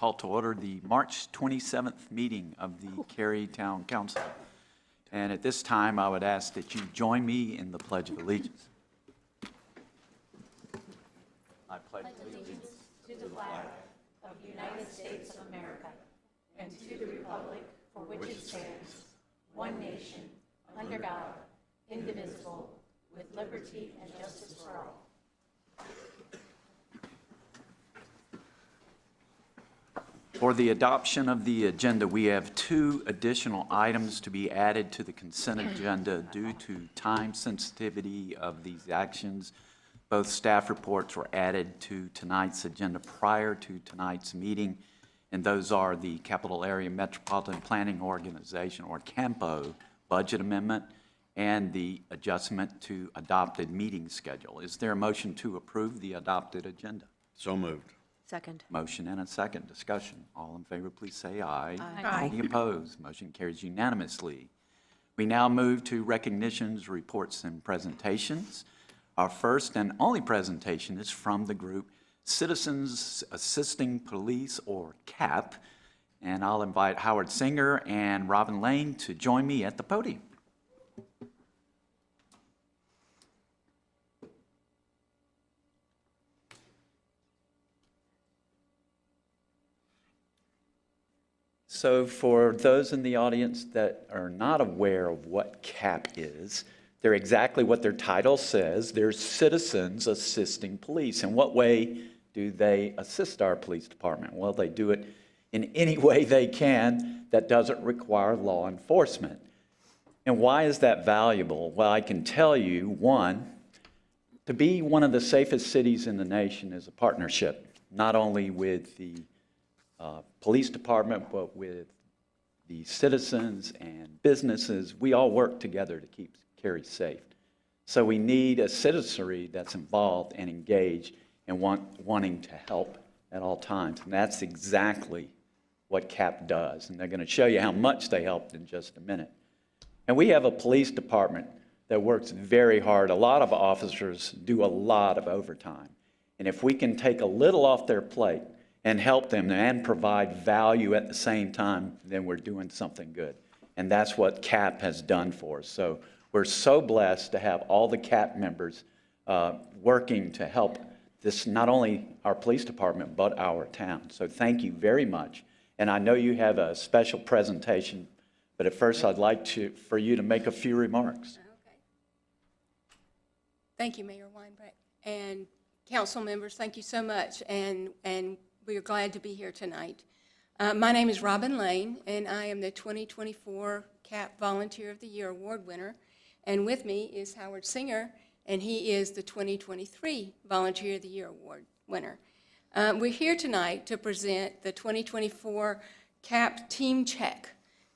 call to order the March 27th meeting of the Cary Town Council. And at this time, I would ask that you join me in the Pledge of Allegiance. I pledge allegiance to the flag of the United States of America and to the republic for which it stands, one nation, under God, indivisible, with liberty and justice for all. For the adoption of the agenda, we have 2 additional items to be added to the consent agenda due to time sensitivity of these actions. Both staff reports were added to tonight's agenda prior to tonight's meeting, and those are the Capital Area Metropolitan Planning Organization, or CAMPO, budget amendment, and the adjustment to adopted meeting schedule. Is there a motion to approve the adopted agenda? So moved. Second. Motion and a second. Discussion. All in favor, please say aye. Aye. Any opposed? Motion carries unanimously. We now move to recognitions, reports, and presentations. Our first and only presentation is from the group Citizens Assisting Police, or CAP, and I'll invite Howard Singer and Robin Lane to join me at the podium. So for those in the audience that are not aware of what CAP is, they're exactly what their title says. They're Citizens Assisting Police. In what way do they assist our police department? Well, they do it in any way they can that doesn't require law enforcement. And why is that valuable? Well, I can tell you, one, to be one of the safest cities in the nation is a partnership, not only with the police department, but with the citizens and businesses. We all work together to keep Cary safe. So we need a citizenry that's involved and engaged and wanting to help at all times. And that's exactly what CAP does. And they're going to show you how much they helped in just a minute. And we have a police department that works very hard. A lot of officers do a lot of overtime. And if we can take a little off their plate and help them and provide value at the same time, then we're doing something good. And that's what CAP has done for us. So we're so blessed to have all the CAP members working to help this, not only our police department, but our town. So thank you very much. And I know you have a special presentation, but at first I'd like for you to make a few remarks. Okay. Thank you, Mayor Weinbrecht. And council members, thank you so much. And we are glad to be here tonight. My name is Robin Lane, and I am the 2024 CAP Volunteer of the Year Award winner. And with me is Howard Singer, and he is the 2023 Volunteer of the Year Award winner. We're here tonight to present the 2024 CAP Team Check,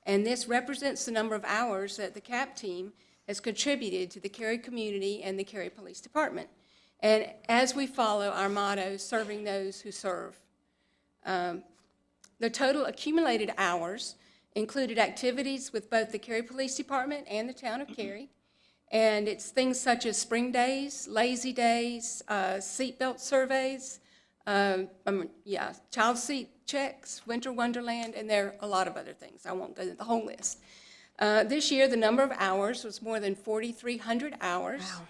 and this represents the number of hours that the CAP team has contributed to the Cary community and the Cary Police Department. And as we follow our motto, serving those who serve. The total accumulated hours included activities with both the Cary Police Department and the town of Cary. And it's things such as spring days, lazy days, seatbelt surveys, child seat checks, winter wonderland, and there are a lot of other things. I won't go into the whole list. This year, the number of hours was more than 4,300 hours. Wow.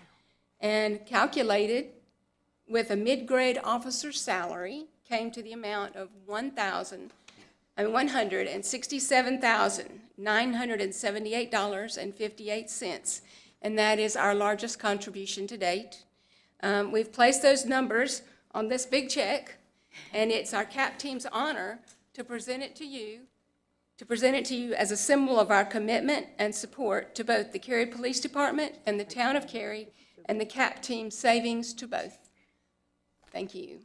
And calculated with a mid-grade officer's salary came to the amount of $167,978.58, and that is our largest contribution to date. We've placed those numbers on this big check, and it's our CAP team's honor to present it to you, as a symbol of our commitment and support to both the Cary Police Department and the town of Cary, and the CAP team's savings to both. Thank you.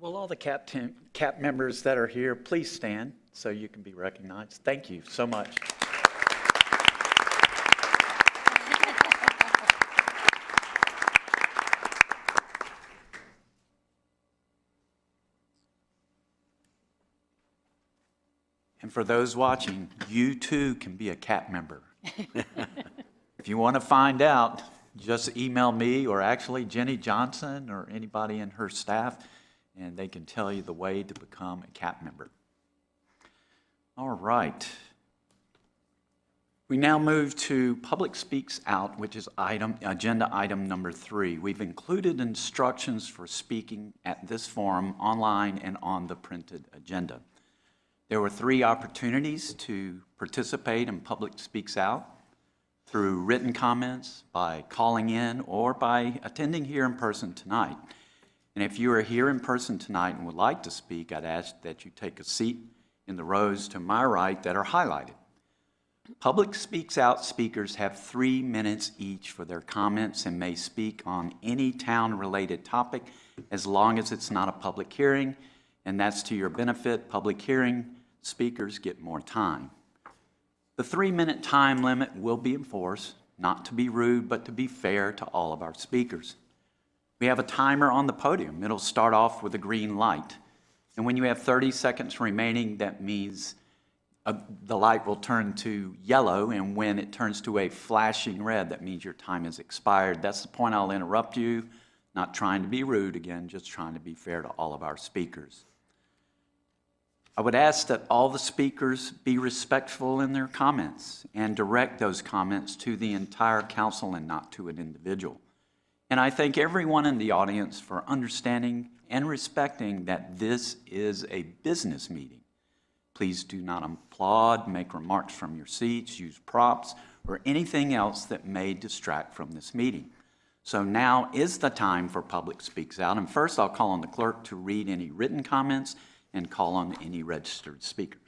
Will all the CAP members that are here, please stand so you can be recognized. Thank you so much. And for those watching, you too can be a CAP member. If you want to find out, just email me or actually Jenny Johnson or anybody in her staff, and they can tell you the way to become a CAP member. All right. We now move to Public Speaks Out, which is agenda item number 3. We've included instructions for speaking at this forum online and on the printed agenda. There were 3 opportunities to participate in Public Speaks Out: through written comments, by calling in, or by attending here in person tonight. And if you are here in person tonight and would like to speak, I'd ask that you take a seat in the rows to my right that are highlighted. Public Speaks Out speakers have 3 minutes each for their comments and may speak on any town-related topic as long as it's not a public hearing, and that's to your benefit. Public hearing speakers get more time. The 3-minute time limit will be enforced, not to be rude, but to be fair to all of our speakers. We have a timer on the podium. It'll start off with a green light. And when you have 30 seconds remaining, that means the light will turn to yellow, and when it turns to a flashing red, that means your time has expired. That's the point I'll interrupt you, not trying to be rude again, just trying to be fair to all of our speakers. I would ask that all the speakers be respectful in their comments and direct those comments to the entire council and not to an individual. And I thank everyone in the audience for understanding and respecting that this is a business meeting. Please do not applaud, make remarks from your seats, use props, or anything else that may distract from this meeting. So now is the time for Public Speaks Out. And first, I'll call on the clerk to read any written comments and call on any registered speakers.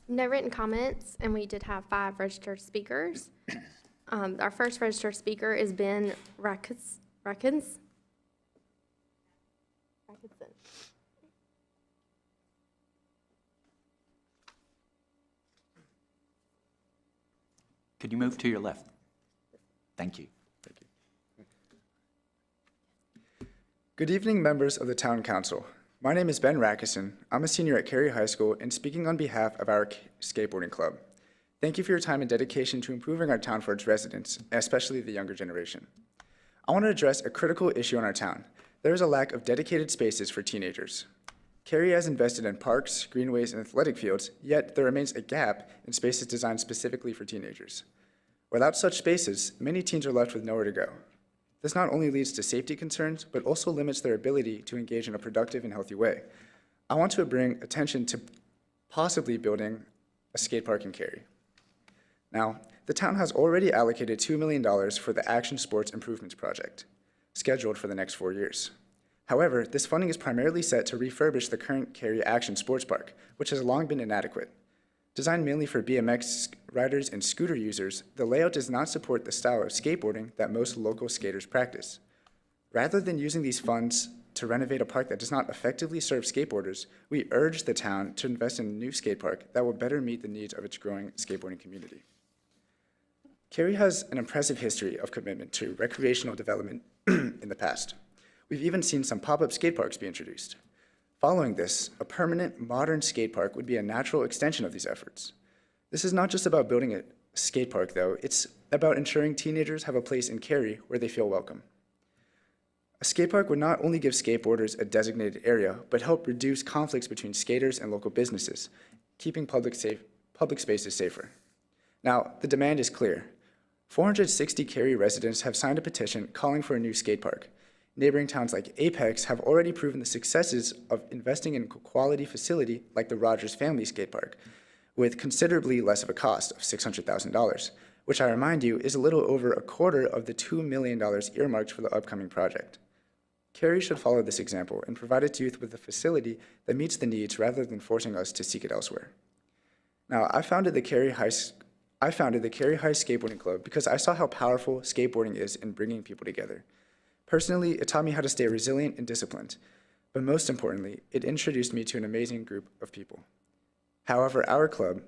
No written comments, and we did have 5 registered speakers. Our first registered speaker is Ben Rackins. Could you move to your left? Thank you. Thank you. Good evening, members of the Town Council. My name is Ben Rackison. I'm a senior at Cary High School and speaking on behalf of our skateboarding club. Thank you for your time and dedication to improving our town for its residents, especially the younger generation. I want to address a critical issue in our town. There is a lack of dedicated spaces for teenagers. Cary has invested in parks, greenways, and athletic fields, yet there remains a gap in spaces designed specifically for teenagers. Without such spaces, many teens are left with nowhere to go. This not only leads to safety concerns, but also limits their ability to engage in a productive and healthy way. I want to bring attention to possibly building a skate park in Cary. Now, the town has already allocated $2 million for the Action Sports Improvements Project, scheduled for the next 4 years. However, this funding is primarily set to refurbish the current Cary Action Sports Park, which has long been inadequate. Designed mainly for BMX riders and scooter users, the layout does not support the style of skateboarding that most local skaters practice. Rather than using these funds to renovate a park that does not effectively serve skateboarders, we urge the town to invest in a new skate park that will better meet the needs of its growing skateboarding community. Cary has an impressive history of commitment to recreational development in the past. We've even seen some pop-up skate parks be introduced. Following this, a permanent, modern skate park would be a natural extension of these efforts. This is not just about building a skate park, though. It's about ensuring teenagers have a place in Cary where they feel welcome. A skate park would not only give skateboarders a designated area, but help reduce conflicts between skaters and local businesses, keeping public spaces safer. Now, the demand is clear. 460 Cary residents have signed a petition calling for a new skate park. Neighboring towns like Apex have already proven the successes of investing in a quality facility like the Rogers Family Skate Park, with considerably less of a cost of $600,000, which I remind you is a little over a quarter of the $2 million earmarked for the upcoming project. Cary should follow this example and provide its youth with a facility that meets the needs rather than forcing us to seek it elsewhere. Now, I founded the Cary High Skateboarding Club because I saw how powerful skateboarding is in bringing people together. Personally, it taught me how to stay resilient and disciplined, but most importantly, it introduced me to an amazing group of people. However, our club,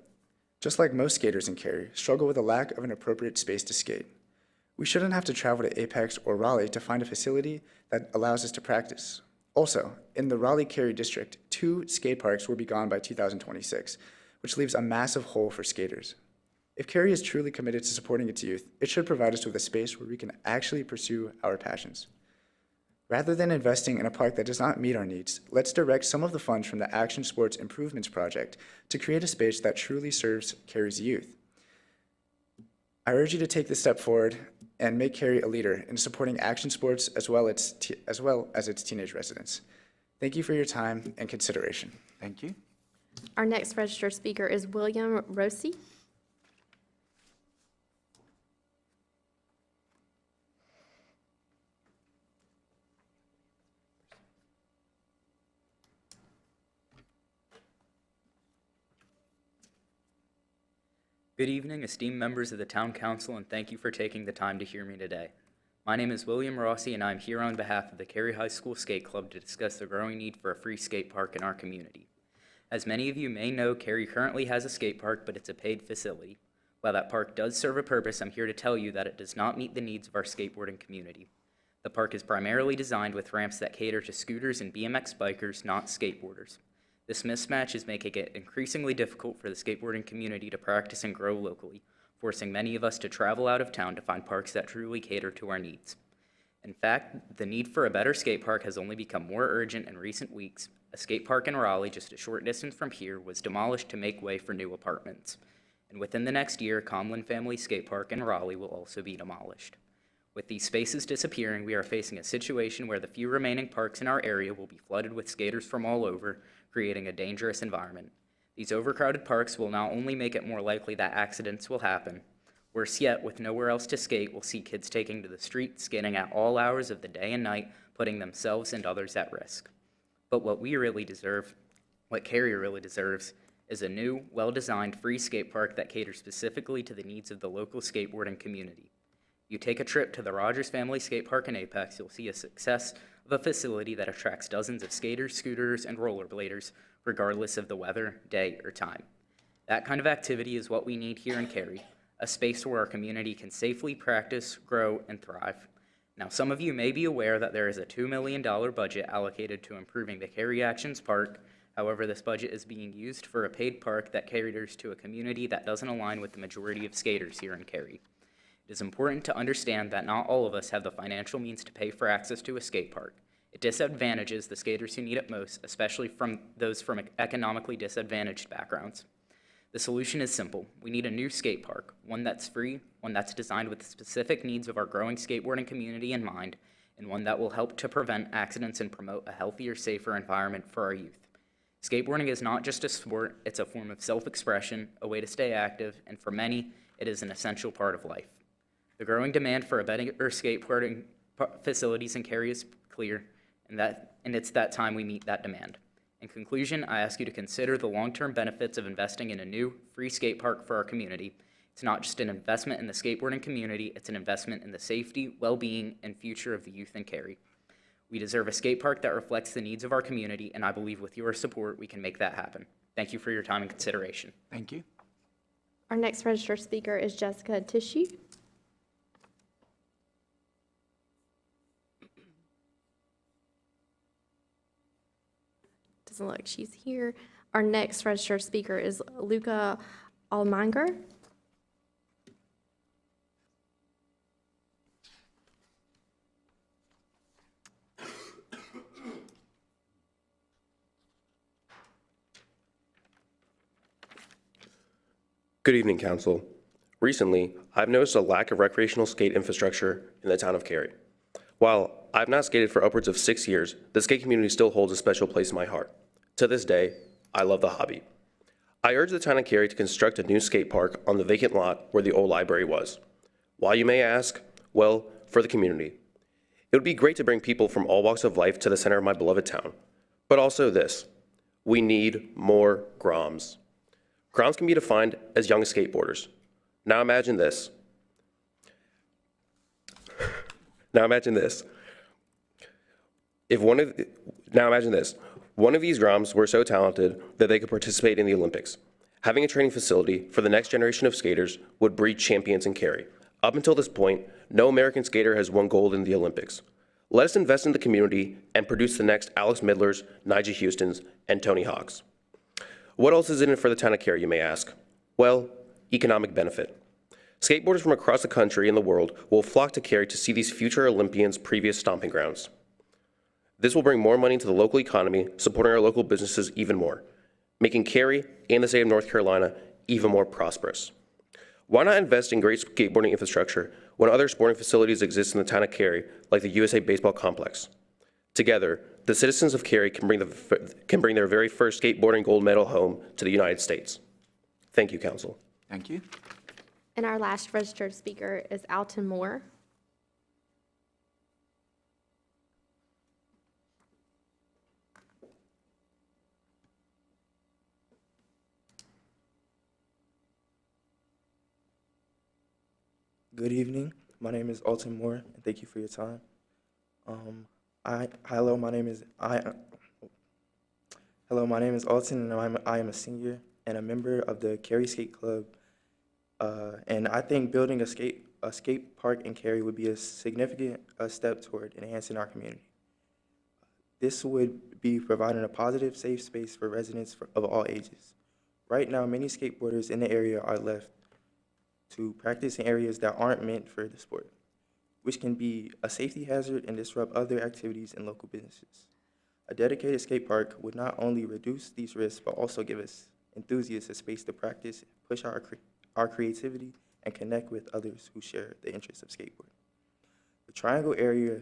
just like most skaters in Cary, struggle with a lack of an appropriate space to skate. We shouldn't have to travel to Apex or Raleigh to find a facility that allows us to practice. Also, in the Raleigh-Cary district, 2 skate parks will be gone by 2026, which leaves a massive hole for skaters. If Cary is truly committed to supporting its youth, it should provide us with a space where we can actually pursue our passions. Rather than investing in a park that does not meet our needs, let's direct some of the funds from the Action Sports Improvements Project to create a space that truly serves Cary's youth. I urge you to take this step forward and make Cary a leader in supporting action sports as well as its teenage residents. Thank you for your time and consideration. Thank you. Our next registered speaker is William Rossi. Good evening, esteemed members of the Town Council, and thank you for taking the time to hear me today. My name is William Rossi, and I'm here on behalf of the Cary High School Skate Club to discuss the growing need for a free skate park in our community. As many of you may know, Cary currently has a skate park, but it's a paid facility. While that park does serve a purpose, I'm here to tell you that it does not meet the needs of our skateboarding community. The park is primarily designed with ramps that cater to scooters and BMX bikers, not skateboarders. This mismatch is making it increasingly difficult for the skateboarding community to practice and grow locally, forcing many of us to travel out of town to find parks that truly cater to our needs. In fact, the need for a better skate park has only become more urgent in recent weeks. A skate park in Raleigh, just a short distance from here, was demolished to make way for new apartments. And within the next year, Comlin Family Skate Park in Raleigh will also be demolished. With these spaces disappearing, we are facing a situation where the few remaining parks in our area will be flooded with skaters from all over, creating a dangerous environment. These overcrowded parks will not only make it more likely that accidents will happen, worse yet, with nowhere else to skate, we'll see kids taking to the street, skating at all hours of the day and night, putting themselves and others at risk. But what we really deserve, what Cary really deserves, is a new, well-designed free skate park that caters specifically to the needs of the local skateboarding community. You take a trip to the Rogers Family Skate Park in Apex, you'll see a success of a facility that attracts dozens of skaters, scooters, and rollerbladers, regardless of the weather, day, or time. That kind of activity is what we need here in Cary, a space where our community can safely practice, grow, and thrive. Now, some of you may be aware that there is a $2 million budget allocated to improving the Cary Actions Park. However, this budget is being used for a paid park that caters to a community that doesn't align with the majority of skaters here in Cary. It is important to understand that not all of us have the financial means to pay for access to a skate park. It disadvantages the skaters who need it most, especially from those from economically disadvantaged backgrounds. The solution is simple. We need a new skate park, one that's free, one that's designed with the specific needs of our growing skateboarding community in mind, and one that will help to prevent accidents and promote a healthier, safer environment for our youth. Skateboarding is not just a sport, it's a form of self-expression, a way to stay active, and for many, it is an essential part of life. The growing demand for a better skateboarding facilities in Cary is clear, and it's that time we meet that demand. In conclusion, I ask you to consider the long-term benefits of investing in a new, free skate park for our community. It's not just an investment in the skateboarding community, it's an investment in the safety, well-being, and future of the youth in Cary. We deserve a skate park that reflects the needs of our community, and I believe with your support, we can make that happen. Thank you for your time and consideration. Thank you. Our next registered speaker is Jessica Tissue. Doesn't look like she's here. Our next registered speaker is Luca Almanger. Good evening, Council. Recently, I've noticed a lack of recreational skate infrastructure in the town of Cary. While I've not skated for upwards of 6 years, the skate community still holds a special place in my heart. To this day, I love the hobby. I urge the town of Cary to construct a new skate park on the vacant lot where the old library was. Why, you may ask? Well, for the community. It would be great to bring people from all walks of life to the center of my beloved town. But also this, we need more Groms. Groms can be defined as young skateboarders. Now imagine this. Now imagine this. One of these Groms were so talented that they could participate in the Olympics. Having a training facility for the next generation of skaters would breed champions in Cary. Up until this point, no American skater has won gold in the Olympics. Let us invest in the community and produce the next Alex Midlers, Nigel Houstons, and Tony Hawks. What else is in it for the town of Cary, you may ask? Well, economic benefit. Skateboarders from across the country and the world will flock to Cary to see these future Olympians' previous stomping grounds. This will bring more money to the local economy, supporting our local businesses even more, making Cary and the state of North Carolina even more prosperous. Why not invest in great skateboarding infrastructure when other sporting facilities exist in the town of Cary, like the USA Baseball Complex? Together, the citizens of Cary can bring their very first skateboarding gold medal home to the United States. Thank you, Council. Thank you. And our last registered speaker is Alton Moore. Good evening. My name is Alton Moore, and thank you for your time. Hello, my name is Alton, and I am a senior and a member of the Cary Skate Club. And I think building a skate park in Cary would be a significant step toward enhancing our community. This would be providing a positive, safe space for residents of all ages. Right now, many skateboarders in the area are left to practice in areas that aren't meant for the sport, which can be a safety hazard and disrupt other activities in local businesses. A dedicated skate park would not only reduce these risks, but also give us enthusiasts a space to practice, push our creativity, and connect with others who share the interests of skateboarding. The Triangle area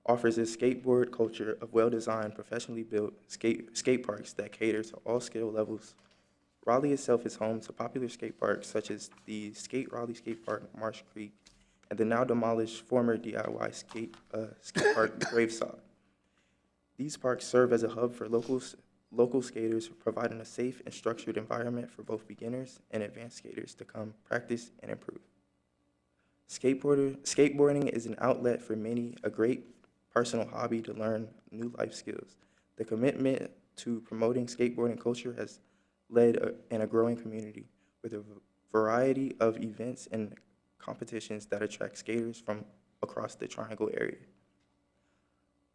offers a skateboard culture of well-designed, professionally built skate parks that cater to all skill levels. Raleigh itself is home to popular skate parks such as the Skate Raleigh Skate Park, Marsh Creek, and the now demolished former DIY skate park, Graveside. These parks serve as a hub for local skaters, providing a safe and structured environment for both beginners and advanced skaters to come practice and improve. Skateboarding is an outlet for many, a great personal hobby to learn new life skills. The commitment to promoting skateboarding culture has led in a growing community with a variety of events and competitions that attract skaters from across the Triangle area.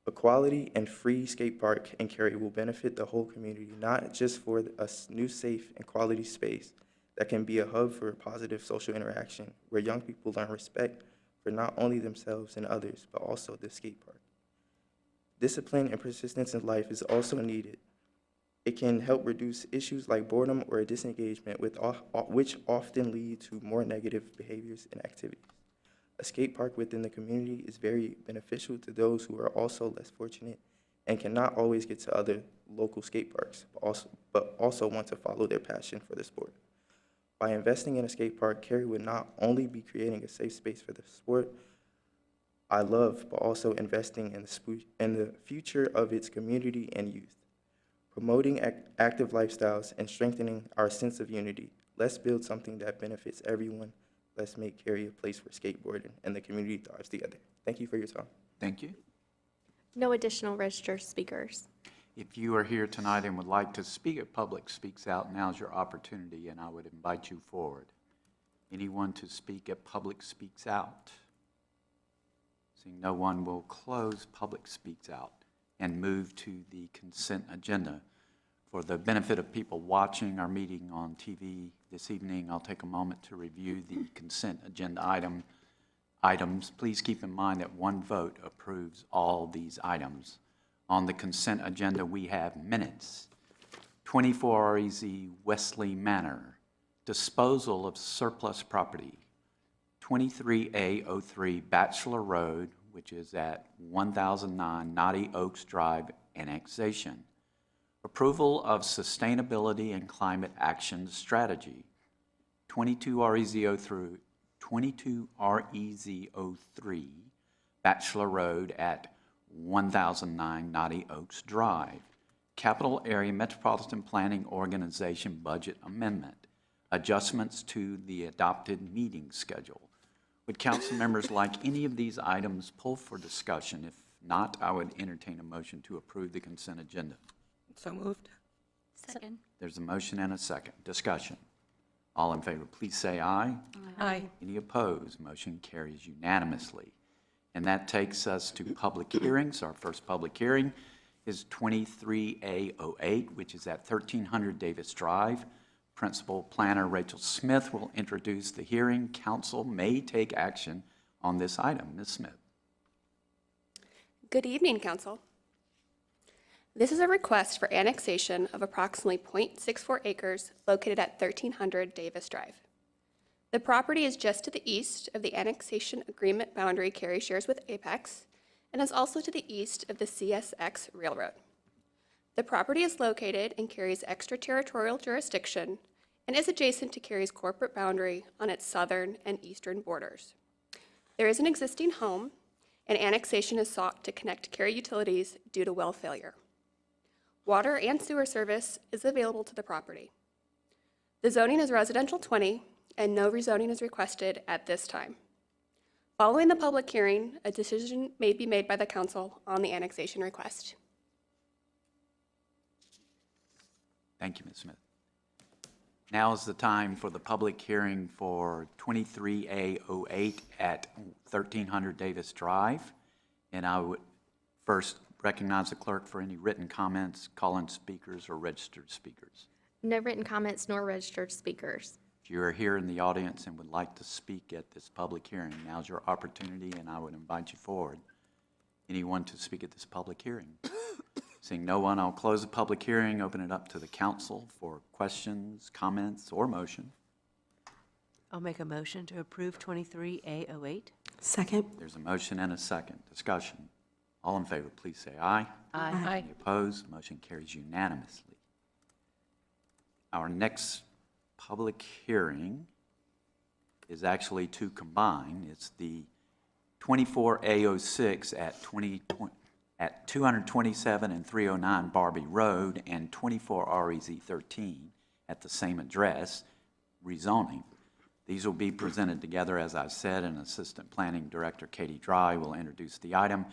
A quality and free skate park in Cary will benefit the whole community, not just for a new safe and quality space that can be a hub for positive social interaction where young people learn respect for not only themselves and others, but also the skate park. Discipline and persistence in life is also needed. It can help reduce issues like boredom or disengagement, which often lead to more negative behaviors and activities. A skate park within the community is very beneficial to those who are also less fortunate and cannot always get to other local skate parks, but also want to follow their passion for the sport. By investing in a skate park, Cary would not only be creating a safe space for the sport I love, but also investing in the future of its community and youth. Promoting active lifestyles and strengthening our sense of unity. Let's build something that benefits everyone. Let's make Cary a place where skateboarding and the community thrives together. Thank you for your time. Thank you. No additional registered speakers. If you are here tonight and would like to speak at Public Speaks Out, now's your opportunity, and I would invite you forward. Anyone to speak at Public Speaks Out? Seeing no one, will close Public Speaks Out and move to the consent agenda. For the benefit of people watching our meeting on TV this evening, I'll take a moment to review the consent agenda items. Please keep in mind that one vote approves all these items. On the consent agenda, we have minutes, 24 REZ Wesley Manor, disposal of surplus property, 23A03 Bachelor Road, which is at 1009 Knotty Oaks Drive, annexation. Approval of Sustainability and Climate Action Strategy, 22 REZ03 Bachelor Road at 1009 Knotty Oaks Drive. Capital Area Metropolitan Planning Organization Budget Amendment, adjustments to the adopted meeting schedule. Would council members like any of these items pulled for discussion? If not, I would entertain a motion to approve the consent agenda. So moved. Second. There's a motion and a second. Discussion. All in favor, please say aye. Aye. Any opposed? Motion carries unanimously. And that takes us to public hearings. Our first public hearing is 23A08, which is at 1300 Davis Drive. Principal Planner Rachel Smith will introduce the hearing. Council may take action on this item. Ms. Smith. Good evening, Council. This is a request for annexation of approximately .64 acres located at 1300 Davis Drive. The property is just to the east of the annexation agreement boundary Cary shares with Apex, and is also to the east of the CSX Railroad. The property is located in Cary's extraterritorial jurisdiction and is adjacent to Cary's corporate boundary on its southern and eastern borders. There is an existing home, and annexation is sought to connect Cary utilities due to well failure. Water and sewer service is available to the property. The zoning is residential 20, and no rezoning is requested at this time. Following the public hearing, a decision may be made by the council on the annexation request. Thank you, Ms. Smith. Now is the time for the public hearing for 23A08 at 1300 Davis Drive. And I would first recognize the clerk for any written comments, call-in speakers, or registered speakers. No written comments nor registered speakers. If you are here in the audience and would like to speak at this public hearing, now's your opportunity, and I would invite you forward. Anyone to speak at this public hearing? Seeing no one, I'll close the public hearing, open it up to the council for questions, comments, or motion. I'll make a motion to approve 23A08. Second. There's a motion and a second. Discussion. All in favor, please say aye. Aye. Any opposed? Motion carries unanimously. Our next public hearing is actually to combine. It's the 24A06 at 227 and 309 Barbie Road and 24 REZ 13 at the same address, rezoning. These will be presented together, as I said, and Assistant Planning Director Katie Dry will introduce the item.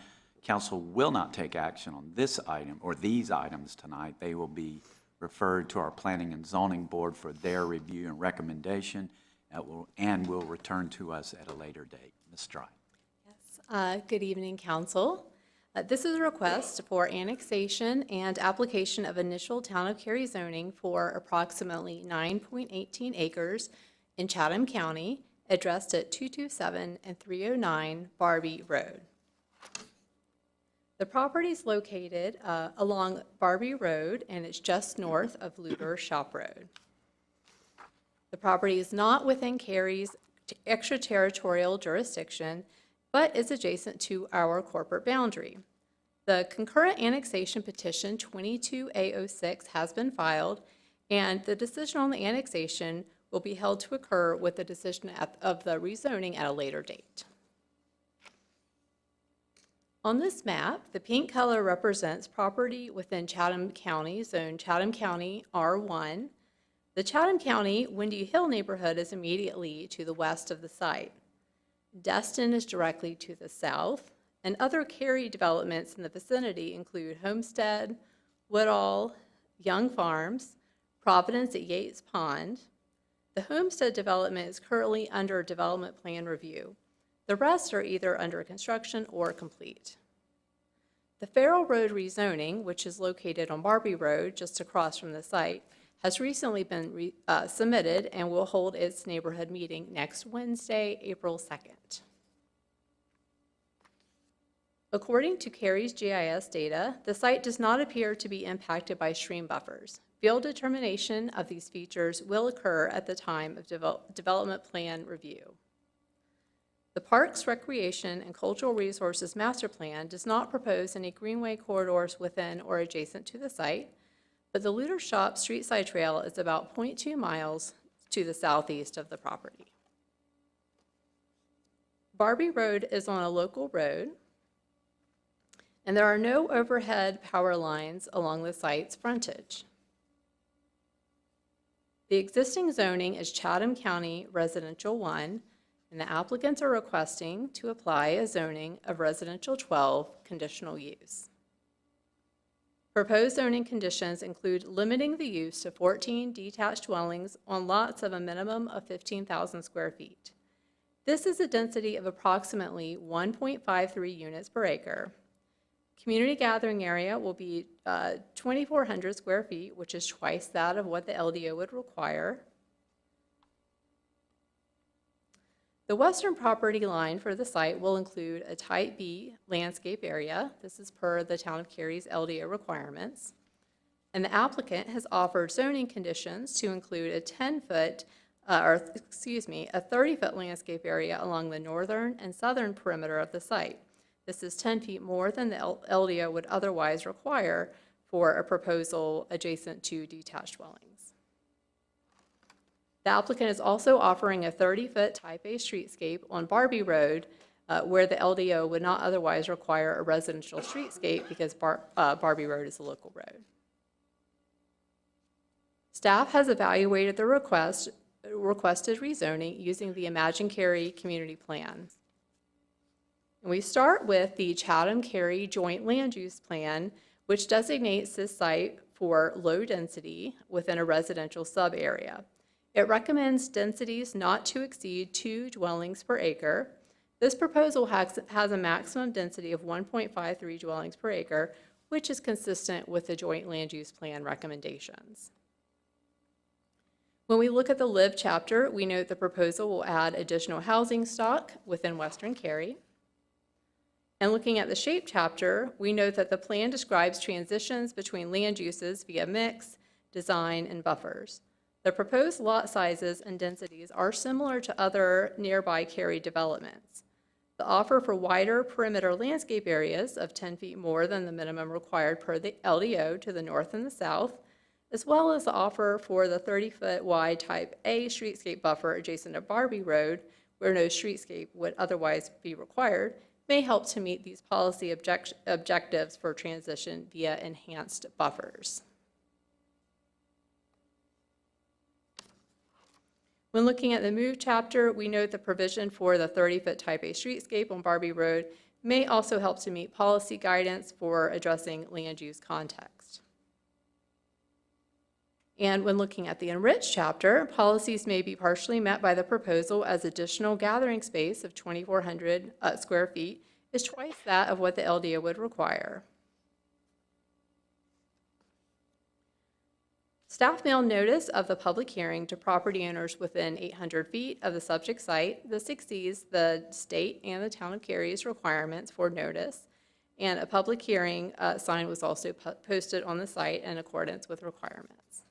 Council will not take action on this item or these items tonight. They will be referred to our Planning and Zoning Board for their review and recommendation, and will return to us at a later date. Ms. Dry. Yes. Good evening, Council. This is a request for annexation and application of initial Town of Cary zoning for approximately 9.18 acres in Chatham County, addressed at 227 and 309 Barbie Road. The property is located along Barbie Road, and it's just north of Luger Shop Road. The property is not within Cary's extraterritorial jurisdiction, but is adjacent to our corporate boundary. The concurrent annexation petition 22A06 has been filed, and the decision on the annexation will be held to occur with the decision of the rezoning at a later date. On this map, the pink color represents property within Chatham County, zone Chatham County R1. The Chatham County Windy Hill neighborhood is immediately to the west of the site. Destin is directly to the south, and other Cary developments in the vicinity include Homestead, Woodall, Young Farms, Providence at Yates Pond. The Homestead development is currently under development plan review. The rest are either under construction or complete. The Farrell Road rezoning, which is located on Barbie Road just across from the site, has recently been submitted and will hold its neighborhood meeting next Wednesday, April 2nd. According to Cary's GIS data, the site does not appear to be impacted by stream buffers. Field determination of these features will occur at the time of development plan review. The Parks, Recreation, and Cultural Resources Master Plan does not propose any greenway corridors within or adjacent to the site, but the Luder Shop Street Side Trail is about 0.2 miles to the southeast of the property. Barbie Road is on a local road, and there are no overhead power lines along the site's frontage. The existing zoning is Chatham County Residential 1, and the applicants are requesting to apply a zoning of Residential 12 conditional use. Proposed zoning conditions include limiting the use to 14 detached dwellings on lots of a minimum of 15,000 square feet. This is a density of approximately 1.53 units per acre. Community gathering area will be 2,400 square feet, which is twice that of what the LDO would require. The western property line for the site will include a Type B landscape area. This is per the Town of Cary's LDO requirements. And the applicant has offered zoning conditions to include a 30-foot landscape area along the northern and southern perimeter of the site. This is 10 feet more than the LDO would otherwise require for a proposal adjacent to detached dwellings. The applicant is also offering a 30-foot Type A streetscape on Barbie Road, where the LDO would not otherwise require a residential streetscape because Barbie Road is a local road. Staff has evaluated the requested rezoning using the Imagine Cary community plan. And we start with the Chatham-Cary Joint Land Use Plan, which designates this site for low density within a residential sub-area. It recommends densities not to exceed 2 dwellings per acre. This proposal has a maximum density of 1.53 dwellings per acre, which is consistent with the Joint Land Use Plan recommendations. When we look at the Live chapter, we note the proposal will add additional housing stock within Western Cary. And looking at the Shape chapter, we note that the plan describes transitions between land uses via mix, design, and buffers. The proposed lot sizes and densities are similar to other nearby Cary developments. The offer for wider perimeter landscape areas of 10 feet more than the minimum required per the LDO to the north and the south, as well as the offer for the 30-foot wide Type A streetscape buffer adjacent to Barbie Road, where no streetscape would otherwise be required, may help to meet these policy objectives for transition via enhanced buffers. When looking at the Move chapter, we note the provision for the 30-foot Type A streetscape on Barbie Road may also help to meet policy guidance for addressing land use context. And when looking at the Enrich chapter, policies may be partially met by the proposal as additional gathering space of 2,400 square feet is twice that of what the LDO would require. Staff mailed notice of the public hearing to property owners within 800 feet of the subject site. This exceeds the state and the Town of Cary's requirements for notice, and a public hearing sign was also posted on the site in accordance with requirements.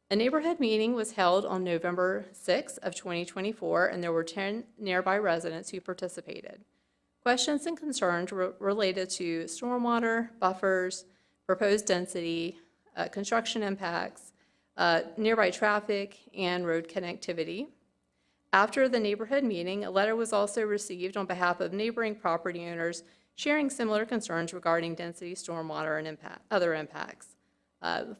A neighborhood meeting was held on November 6 of 2024, and there were 10 nearby residents who participated. Questions and concerns related to stormwater, buffers, proposed density, construction impacts, nearby traffic, and road connectivity. After the neighborhood meeting, a letter was also received on behalf of neighboring property owners sharing similar concerns regarding density, stormwater, and other impacts.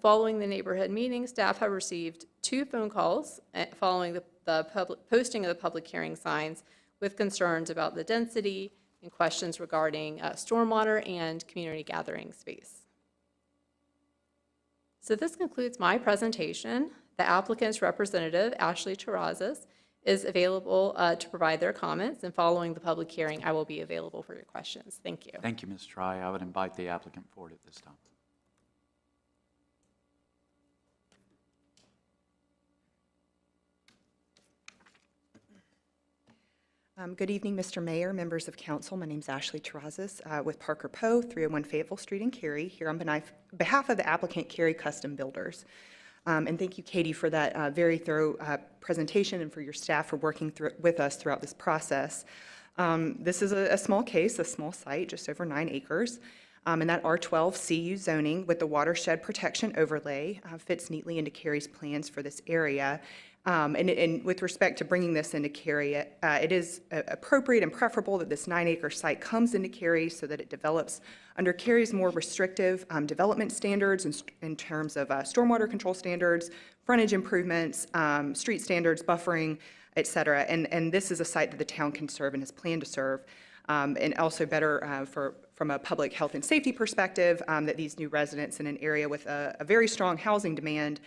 Following the neighborhood meeting, staff have received 2 phone calls following the posting of the public hearing signs with concerns about the density and questions regarding stormwater and community gathering space. So this concludes my presentation. The applicant's representative, Ashley Terrazas, is available to provide their comments, and following the public hearing, I will be available for your questions. Thank you. Thank you, Ms. Try. I would invite the applicant forward at this time. Good evening, Mr. Mayor, members of council. My name is Ashley Terrazas with Parker Poe, 301 Fayetteville Street in Cary, here on behalf of the applicant Cary Custom Builders. And thank you, Katie, for that very thorough presentation, and for your staff for working with us throughout this process. This is a small case, a small site, just over 9 acres. And that R12 CU zoning with the watershed protection overlay fits neatly into Cary's plans for this area. And with respect to bringing this into Cary, it is appropriate and preferable that this 9-acre site comes into Cary so that it develops under Cary's more restrictive development standards in terms of stormwater control standards, frontage improvements, street standards, buffering, et cetera. And this is a site that the town can serve and has planned to serve. And also better from a public health and safety perspective, that these new residents in an area with a very strong housing demand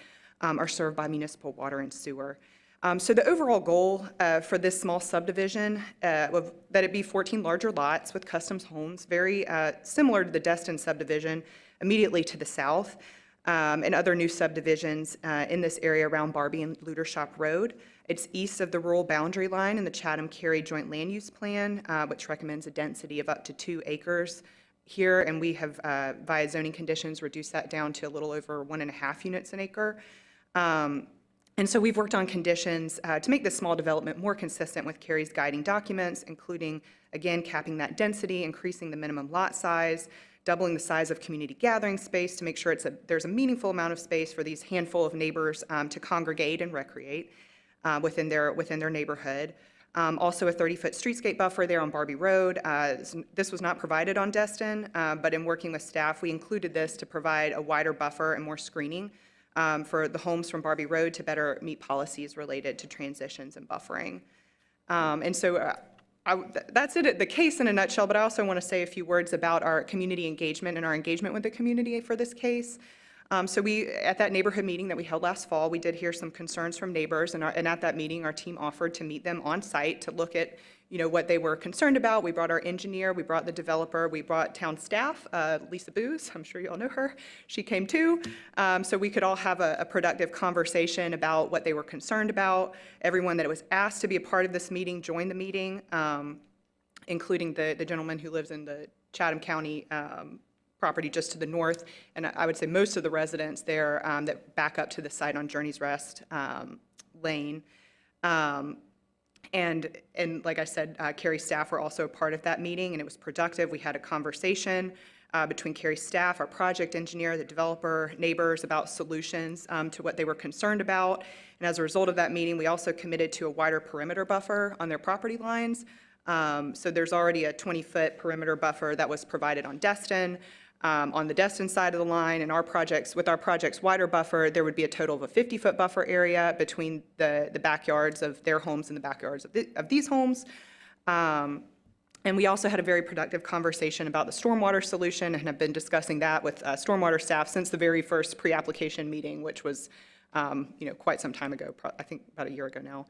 are served by municipal water and sewer. So the overall goal for this small subdivision, that it be 14 larger lots with custom homes, very similar to the Destin subdivision immediately to the south, and other new subdivisions in this area around Barbie and Ludershop Road. It's east of the rural boundary line in the Chatham-Cary Joint Land Use Plan, which recommends a density of up to 2 acres here, and we have, via zoning conditions, reduced that down to a little over 1.5 units an acre. And so we've worked on conditions to make this small development more consistent with Cary's guiding documents, including, again, capping that density, increasing the minimum lot size, doubling the size of community gathering space to make sure there's a meaningful amount of space for these handful of neighbors to congregate and recreate within their neighborhood. Also a 30-foot streetscape buffer there on Barbie Road. This was not provided on Destin, but in working with staff, we included this to provide a wider buffer and more screening for the homes from Barbie Road to better meet policies related to transitions and buffering. And so that's it, the case in a nutshell, but I also want to say a few words about our community engagement and our engagement with the community for this case. So at that neighborhood meeting that we held last fall, we did hear some concerns from neighbors, and at that meeting, our team offered to meet them on site to look at, what they were concerned about. We brought our engineer, we brought the developer, we brought town staff, Lisa Booz, I'm sure you all know her. She came too, so we could all have a productive conversation about what they were concerned about. Everyone that was asked to be a part of this meeting joined the meeting, including the gentleman who lives in the Chatham County property just to the north, and I would say most of the residents there that back up to the site on Journey's Rest Lane. And like I said, Cary staff were also a part of that meeting, and it was productive. We had a conversation between Cary staff, our project engineer, the developer, neighbors about solutions to what they were concerned about. And as a result of that meeting, we also committed to a wider perimeter buffer on their property lines. So there's already a 20-foot perimeter buffer that was provided on Destin. On the Destin side of the line, and with our project's wider buffer, there would be a total of a 50-foot buffer area between the backyards of their homes and the backyards of these homes. And we also had a very productive conversation about the stormwater solution and have been discussing that with stormwater staff since the very first pre-application meeting, which was quite some time ago, I think about a year ago now.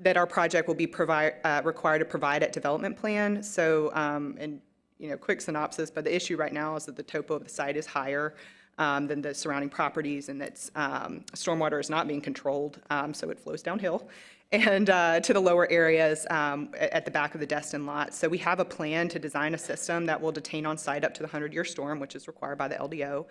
That our project will be required to provide at development plan. So, and quick synopsis, but the issue right now is that the topo of the site is higher than the surrounding properties, and that stormwater is not being controlled, so it flows downhill, and to the lower areas at the back of the Destin lot. So we have a plan to design a system that will detain on site up to the 100-year storm, which is required by the LDO.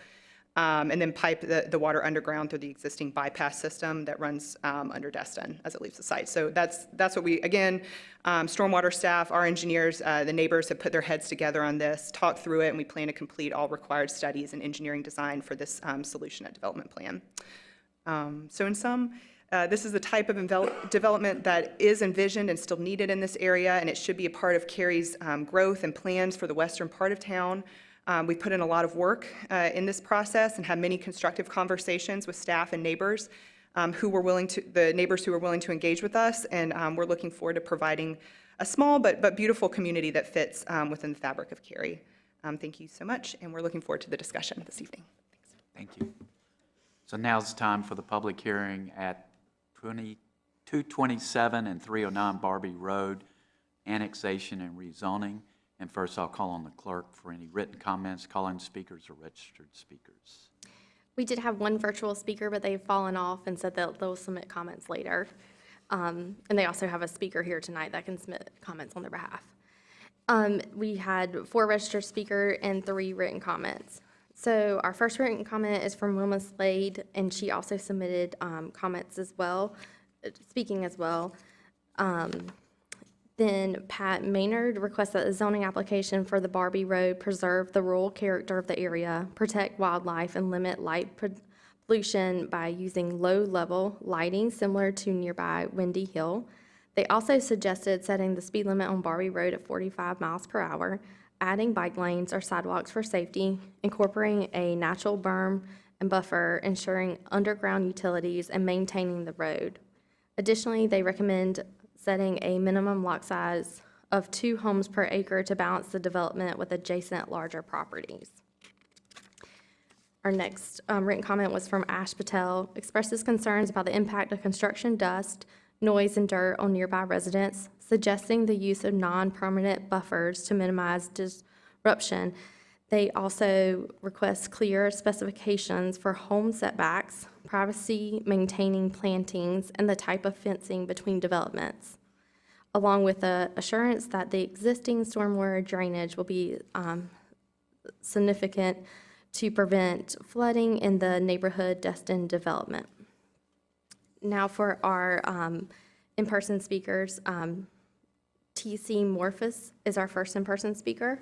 And then pipe the water underground through the existing bypass system that runs under Destin as it leaves the site. So that's what we, again, stormwater staff, our engineers, the neighbors have put their heads together on this, talked through it, and we plan to complete all required studies and engineering design for this solution at development plan. So in sum, this is the type of development that is envisioned and still needed in this area, and it should be a part of Cary's growth and plans for the western part of town. We put in a lot of work in this process and had many constructive conversations with staff and neighbors who were willing to engage with us, and we're looking forward to providing a small but beautiful community that fits within the fabric of Cary. Thank you so much, and we're looking forward to the discussion this evening. Thank you. So now's the time for the public hearing at 227 and 309 Barbie Road, annexation and rezoning. And first, I'll call on the clerk for any written comments, call-in speakers, or registered speakers. We did have one virtual speaker, but they've fallen off and said that they'll submit comments later. And they also have a speaker here tonight that can submit comments on their behalf. We had 4 registered speakers and 3 written comments. So our first written comment is from Wilma Slade, and she also submitted comments as well, speaking as well. Then Pat Maynard requests that the zoning application for the Barbie Road preserve the rural character of the area, protect wildlife, and limit light pollution by using low-level lighting similar to nearby Windy Hill. They also suggested setting the speed limit on Barbie Road at 45 miles per hour, adding bike lanes or sidewalks for safety, incorporating a natural berm and buffer, ensuring underground utilities, and maintaining the road. Additionally, they recommend setting a minimum lot size of 2 homes per acre to balance the development with adjacent larger properties. Our next written comment was from Ash Patel, expresses concerns about the impact of construction dust, noise, and dirt on nearby residents, suggesting the use of non-permanent buffers to minimize disruption. They also request clear specifications for home setbacks, privacy, maintaining plantings, and the type of fencing between developments, along with the assurance that the existing stormwater drainage will be significant to prevent flooding in the neighborhood destined development. Now for our in-person speakers, T.C. Morphus is our first in-person speaker.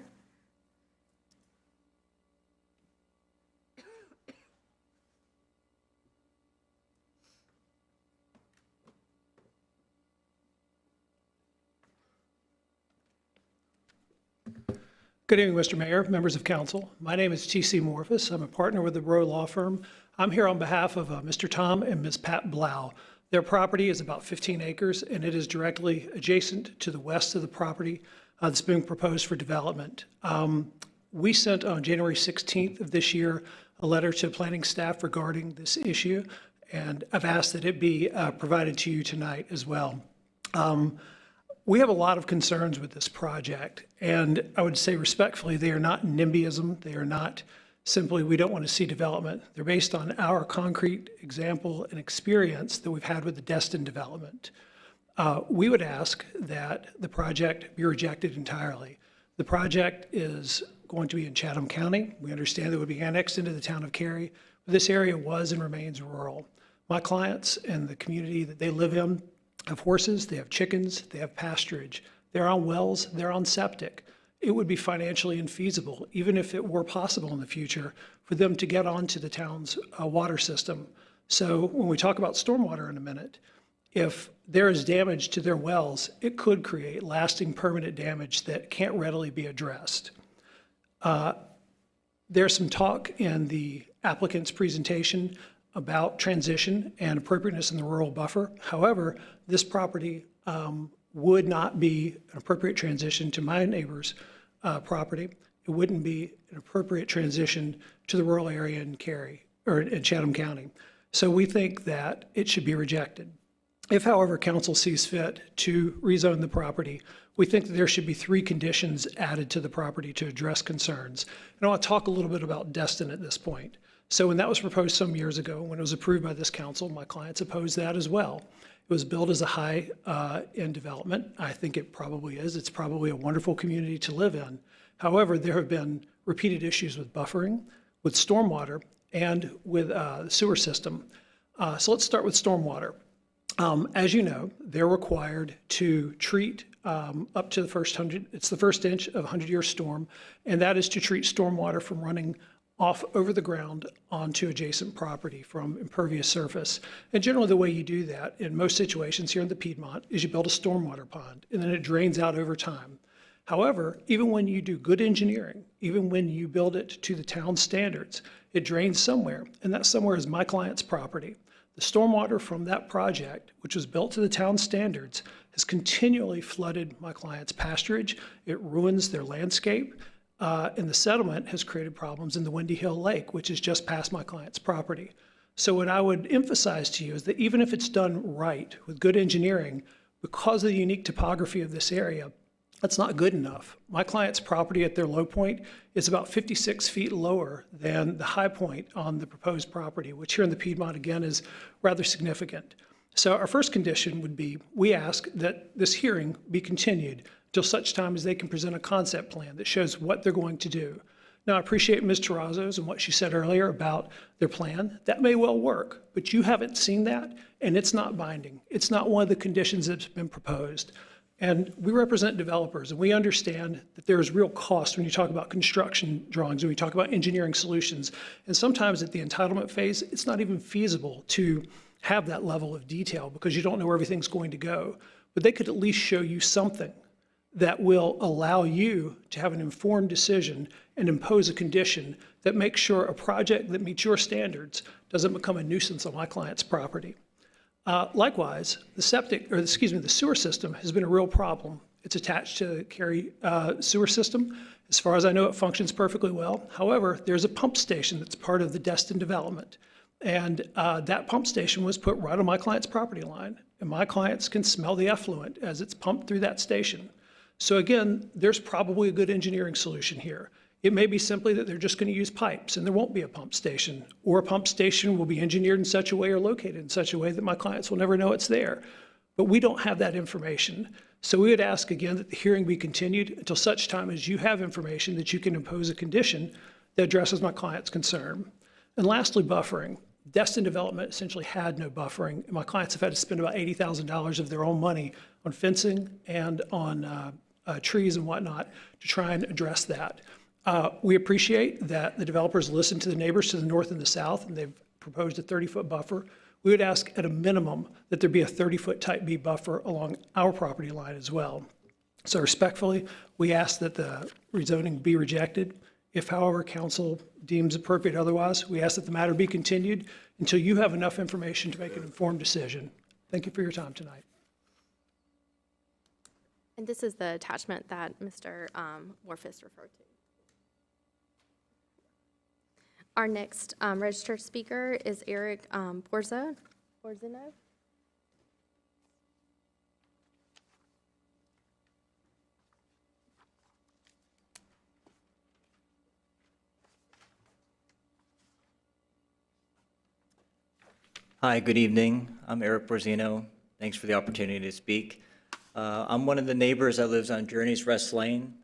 Good evening, Mr. Mayor, members of council. My name is T.C. Morphus. I'm a partner with the Rowe Law Firm. I'm here on behalf of Mr. Tom and Ms. Pat Blau. Their property is about 15 acres, and it is directly adjacent to the west of the property that's being proposed for development. We sent on January 16th of this year a letter to planning staff regarding this issue, and I've asked that it be provided to you tonight as well. We have a lot of concerns with this project, and I would say respectfully, they are not NIMBYism. They are not simply, we don't want to see development. They're based on our concrete example and experience that we've had with the Destin development. We would ask that the project be rejected entirely. The project is going to be in Chatham County. We understand that it would be annexed into the town of Cary, but this area was and remains rural. My clients and the community that they live in have horses, they have chickens, they have pasturage. They're on wells, they're on septic. It would be financially infeasible, even if it were possible in the future, for them to get onto the town's water system. So when we talk about stormwater in a minute, if there is damage to their wells, it could create lasting permanent damage that can't readily be addressed. There's some talk in the applicant's presentation about transition and appropriateness in the rural buffer. However, this property would not be an appropriate transition to my neighbor's property. It wouldn't be an appropriate transition to the rural area in Cary or in Chatham County. So we think that it should be rejected. If, however, council sees fit to rezone the property, we think that there should be 3 conditions added to the property to address concerns. And I want to talk a little bit about Destin at this point. So when that was proposed some years ago, when it was approved by this council, my clients opposed that as well. It was billed as a high-end development. I think it probably is. It's probably a wonderful community to live in. However, there have been repeated issues with buffering, with stormwater, and with the sewer system. So let's start with stormwater. As you know, they're required to treat up to the first 100, it's the first inch of a 100-year storm, and that is to treat stormwater from running off over the ground onto adjacent property from impervious surface. And generally the way you do that in most situations here in the Piedmont is you build a stormwater pond and then it drains out over time. However, even when you do good engineering, even when you build it to the town standards, it drains somewhere, and that somewhere is my client's property. The stormwater from that project, which was built to the town standards, has continually flooded my client's pasturage. It ruins their landscape. And the settlement has created problems in the Windy Hill Lake, which is just past my client's property. So what I would emphasize to you is that even if it's done right with good engineering, because of the unique topography of this area, that's not good enough. My client's property at their low point is about 56 feet lower than the high point on the proposed property, which here in the Piedmont, again, is rather significant. So our first condition would be, we ask that this hearing be continued till such time as they can present a concept plan that shows what they're going to do. Now, I appreciate Ms. Terrazzo's and what she said earlier about their plan. That may well work, but you haven't seen that, and it's not binding. It's not one of the conditions that's been proposed. And we represent developers, and we understand that there is real cost when you talk about construction drawings, when you talk about engineering solutions. And sometimes at the entitlement phase, it's not even feasible to have that level of detail because you don't know where everything's going to go. But they could at least show you something that will allow you to have an informed decision and impose a condition that makes sure a project that meets your standards doesn't become a nuisance on my client's property. Likewise, the sewer system has been a real problem. It's attached to the Cary sewer system. As far as I know, it functions perfectly well. However, there's a pump station that's part of the Destin development. And that pump station was put right on my client's property line. And my clients can smell the effluent as it's pumped through that station. So again, there's probably a good engineering solution here. It may be simply that they're just going to use pipes and there won't be a pump station. Or a pump station will be engineered in such a way or located in such a way that my clients will never know it's there. But we don't have that information. So we would ask again that the hearing be continued until such time as you have information that you can impose a condition that addresses my client's concern. And lastly, buffering. Destin Development essentially had no buffering. My clients have had to spend about $80,000 of their own money on fencing and on trees and whatnot to try and address that. We appreciate that the developers listened to the neighbors to the north and the south, and they've proposed a 30-foot buffer. We would ask at a minimum that there be a 30-foot type B buffer along our property line as well. So respectfully, we ask that the rezoning be rejected. If, however, council deems appropriate otherwise, we ask that the matter be continued until you have enough information to make an informed decision. Thank you for your time tonight. And this is the attachment that Mr. Warfus referred to. Our next registered speaker is Eric Borzino. Hi, good evening. I'm Eric Borzino. Thanks for the opportunity to speak. I'm one of the neighbors that lives on Journey's Rest Lane.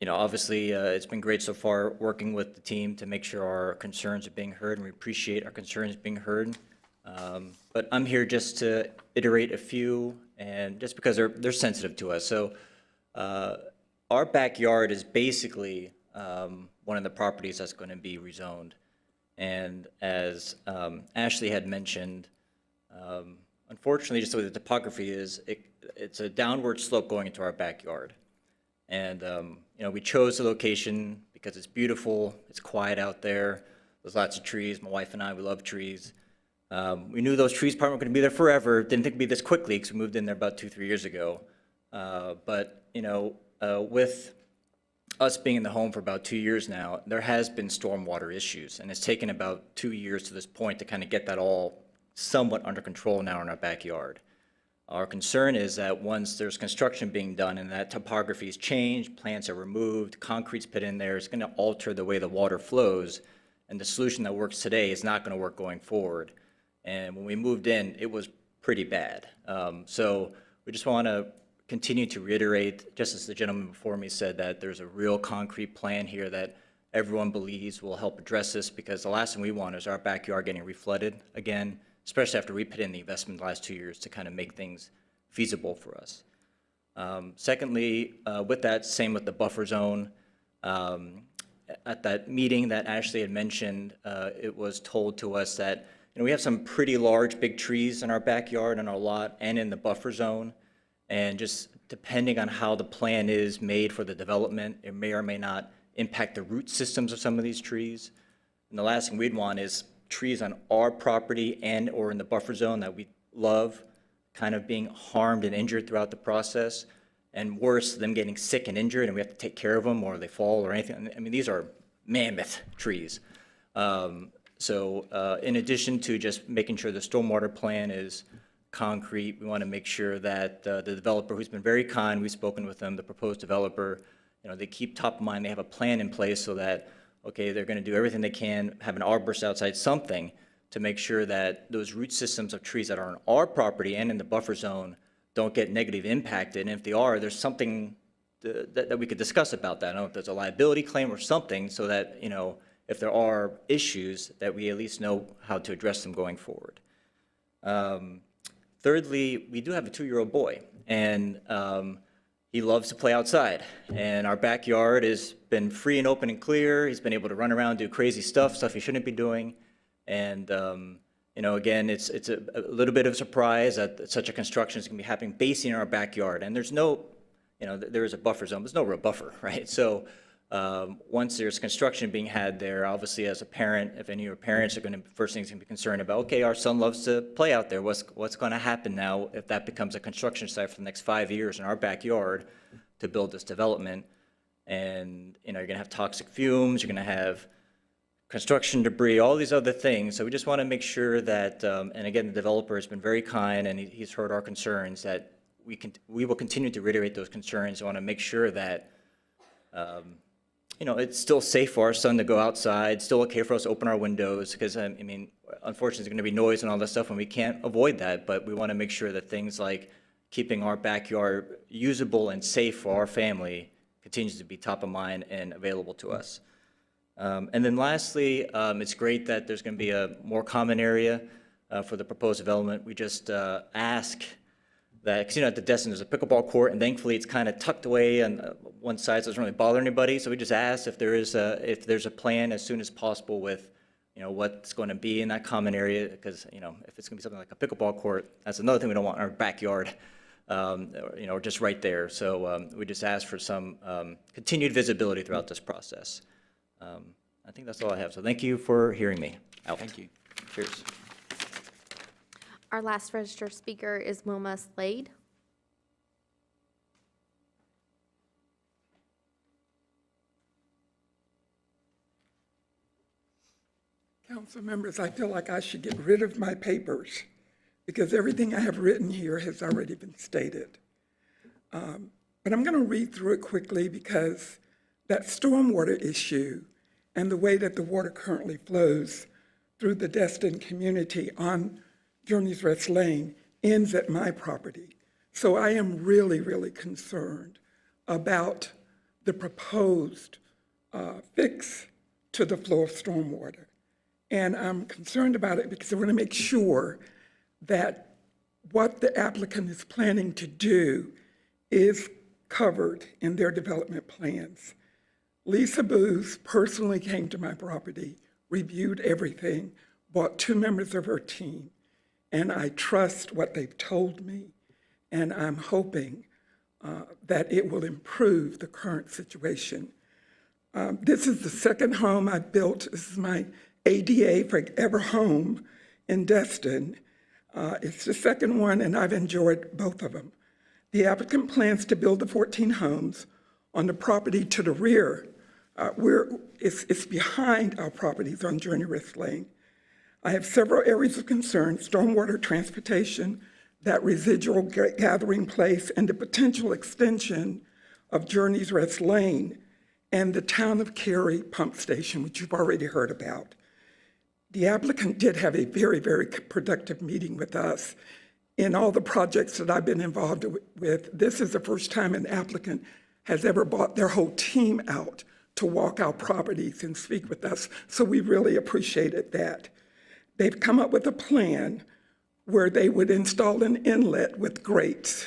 Obviously, it's been great so far working with the team to make sure our concerns are being heard, and we appreciate our concerns being heard. But I'm here just to iterate a few, and just because they're sensitive to us. So our backyard is basically one of the properties that's going to be rezoned. And as Ashley had mentioned, unfortunately, just the way the topography is, it's a downward slope going into our backyard. And, we chose the location because it's beautiful, it's quiet out there, there's lots of trees. My wife and I, we love trees. We knew those trees probably weren't going to be there forever, didn't think it'd be this quickly because we moved in there about 2-3 years ago. With us being in the home for about 2 years now, there has been stormwater issues, and it's taken about 2 years to this point to kind of get that all somewhat under control now in our backyard. Our concern is that once there's construction being done and that topography is changed, plants are removed, concrete's put in there, it's going to alter the way the water flows, and the solution that works today is not going to work going forward. And when we moved in, it was pretty bad. So we just want to continue to reiterate, just as the gentleman before me said, that there's a real concrete plan here that everyone believes will help address this, because the last thing we want is our backyard getting reflooded again, especially after we put in the investment the last 2 years to kind of make things feasible for us. Secondly, with that, same with the buffer zone. At that meeting that Ashley had mentioned, it was told to us that we have some pretty large, big trees in our backyard, in our lot, and in the buffer zone. And just depending on how the plan is made for the development, it may or may not impact the root systems of some of these trees. And the last thing we'd want is trees on our property and or in the buffer zone that we love kind of being harmed and injured throughout the process, and worse, them getting sick and injured and we have to take care of them or they fall or anything. I mean, these are mammoth trees. In addition to just making sure the stormwater plan is concrete, we want to make sure that the developer, who's been very kind, we've spoken with them, the proposed developer, they keep top of mind, they have a plan in place so that, okay, they're going to do everything they can, have an arborist outside, something to make sure that those root systems of trees that are on our property and in the buffer zone don't get negatively impacted. And if they are, there's something that we could discuss about that. I don't know if there's a liability claim or something, so that, if there are issues, that we at least know how to address them going forward. Thirdly, we do have a 2-year-old boy, and he loves to play outside, and our backyard has been free and open and clear. He's been able to run around, do crazy stuff he shouldn't be doing. And, again, it's a little bit of a surprise that such a construction is going to be happening basically in our backyard. And there's no, there is a buffer zone. There's no real buffer, right? So once there's construction being had there, obviously as a parent, if any of your parents are going to, first things going to be concerned about, okay, our son loves to play out there. What's going to happen now if that becomes a construction site for the next 5 years in our backyard? to build this development. And, you're going to have toxic fumes, you're going to have construction debris, all these other things. So we just want to make sure that, and again, the developer has been very kind and he's heard our concerns, that we will continue to reiterate those concerns. I want to make sure that, it's still safe for our son to go outside, still okay for us to open our windows, because, unfortunately, there's going to be noise and all that stuff, and we can't avoid that, but we want to make sure that things like keeping our backyard usable and safe for our family continues to be top of mind and available to us. And then lastly, it's great that there's going to be a more common area for the proposed development. We just ask that, because at the Destin there's a pickleball court, and thankfully it's kind of tucked away on one side, so it doesn't really bother anybody. So we just ask if there's a plan as soon as possible with, what's going to be in that common area, because, if it's going to be something like a pickleball court, that's another thing we don't want in our backyard, or just right there. So we just ask for some continued visibility throughout this process. I think that's all I have. So thank you for hearing me out. Thank you. Cheers. Our last registered speaker is Wilma Slade. Council members, I feel like I should get rid of my papers because everything I have written here has already been stated. But I'm going to read through it quickly because that stormwater issue and the way that the water currently flows through the Destin community on Journey's Rest Lane ends at my property. So I am really, really concerned about the proposed fix to the flow of stormwater. And I'm concerned about it because I want to make sure that what the applicant is planning to do is covered in their development plans. Lisa Booth personally came to my property, reviewed everything, brought 2 members of her team, and I trust what they've told me, and I'm hoping that it will improve the current situation. This is the second home I've built. This is my ADA for ever home in Destin. It's the second one, and I've enjoyed both of them. The applicant plans to build the 14 homes on the property to the rear. It's behind our properties on Journey Rest Lane. I have several areas of concern: stormwater, transportation, that residual gathering place, and the potential extension of Journey's Rest Lane and the town of Cary pump station, which you've already heard about. The applicant did have a very, very productive meeting with us. In all the projects that I've been involved with, this is the first time an applicant has ever brought their whole team out to walk our properties and speak with us, so we really appreciated that. They've come up with a plan where they would install an inlet with grates,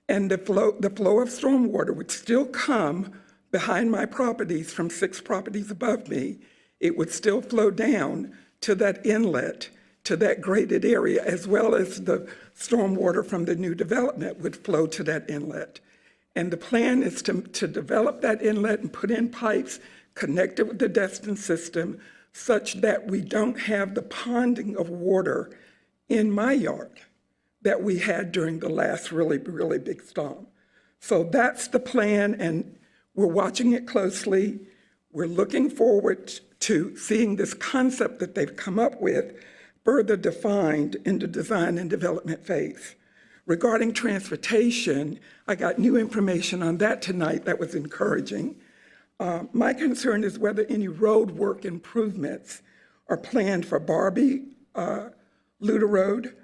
and the flow of stormwater would still come behind my properties from 6 properties above me. It would still flow down to that inlet, to that graded area, as well as the stormwater from the new development would flow to that inlet. And the plan is to develop that inlet and put in pipes connected with the Destin system such that we don't have the ponding of water in my yard that we had during the last really, really big storm. So that's the plan, and we're watching it closely. We're looking forward to seeing this concept that they've come up with further defined in the design and development phase. Regarding transportation, I got new information on that tonight that was encouraging. My concern is whether any road work improvements are planned for Barbie, Luda Road,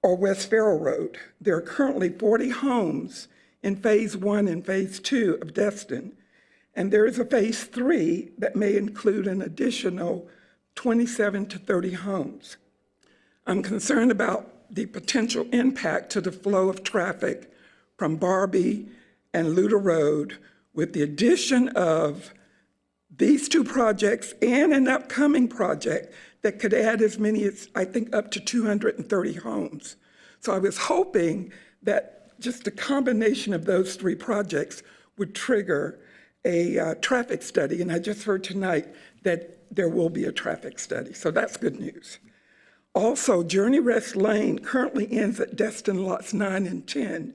or West Farrell Road. There are currently 40 homes in Phase 1 and Phase 2 of Destin, and there is a Phase 3 that may include an additional 27 to 30 homes. I'm concerned about the potential impact to the flow of traffic from Barbie and Luda Road with the addition of these 2 projects and an upcoming project that could add as many as, I think, up to 230 homes. So I was hoping that just the combination of those 3 projects would trigger a traffic study, and I just heard tonight that there will be a traffic study, so that's good news. Also, Journey Rest Lane currently ends at Destin lots 9 and 10,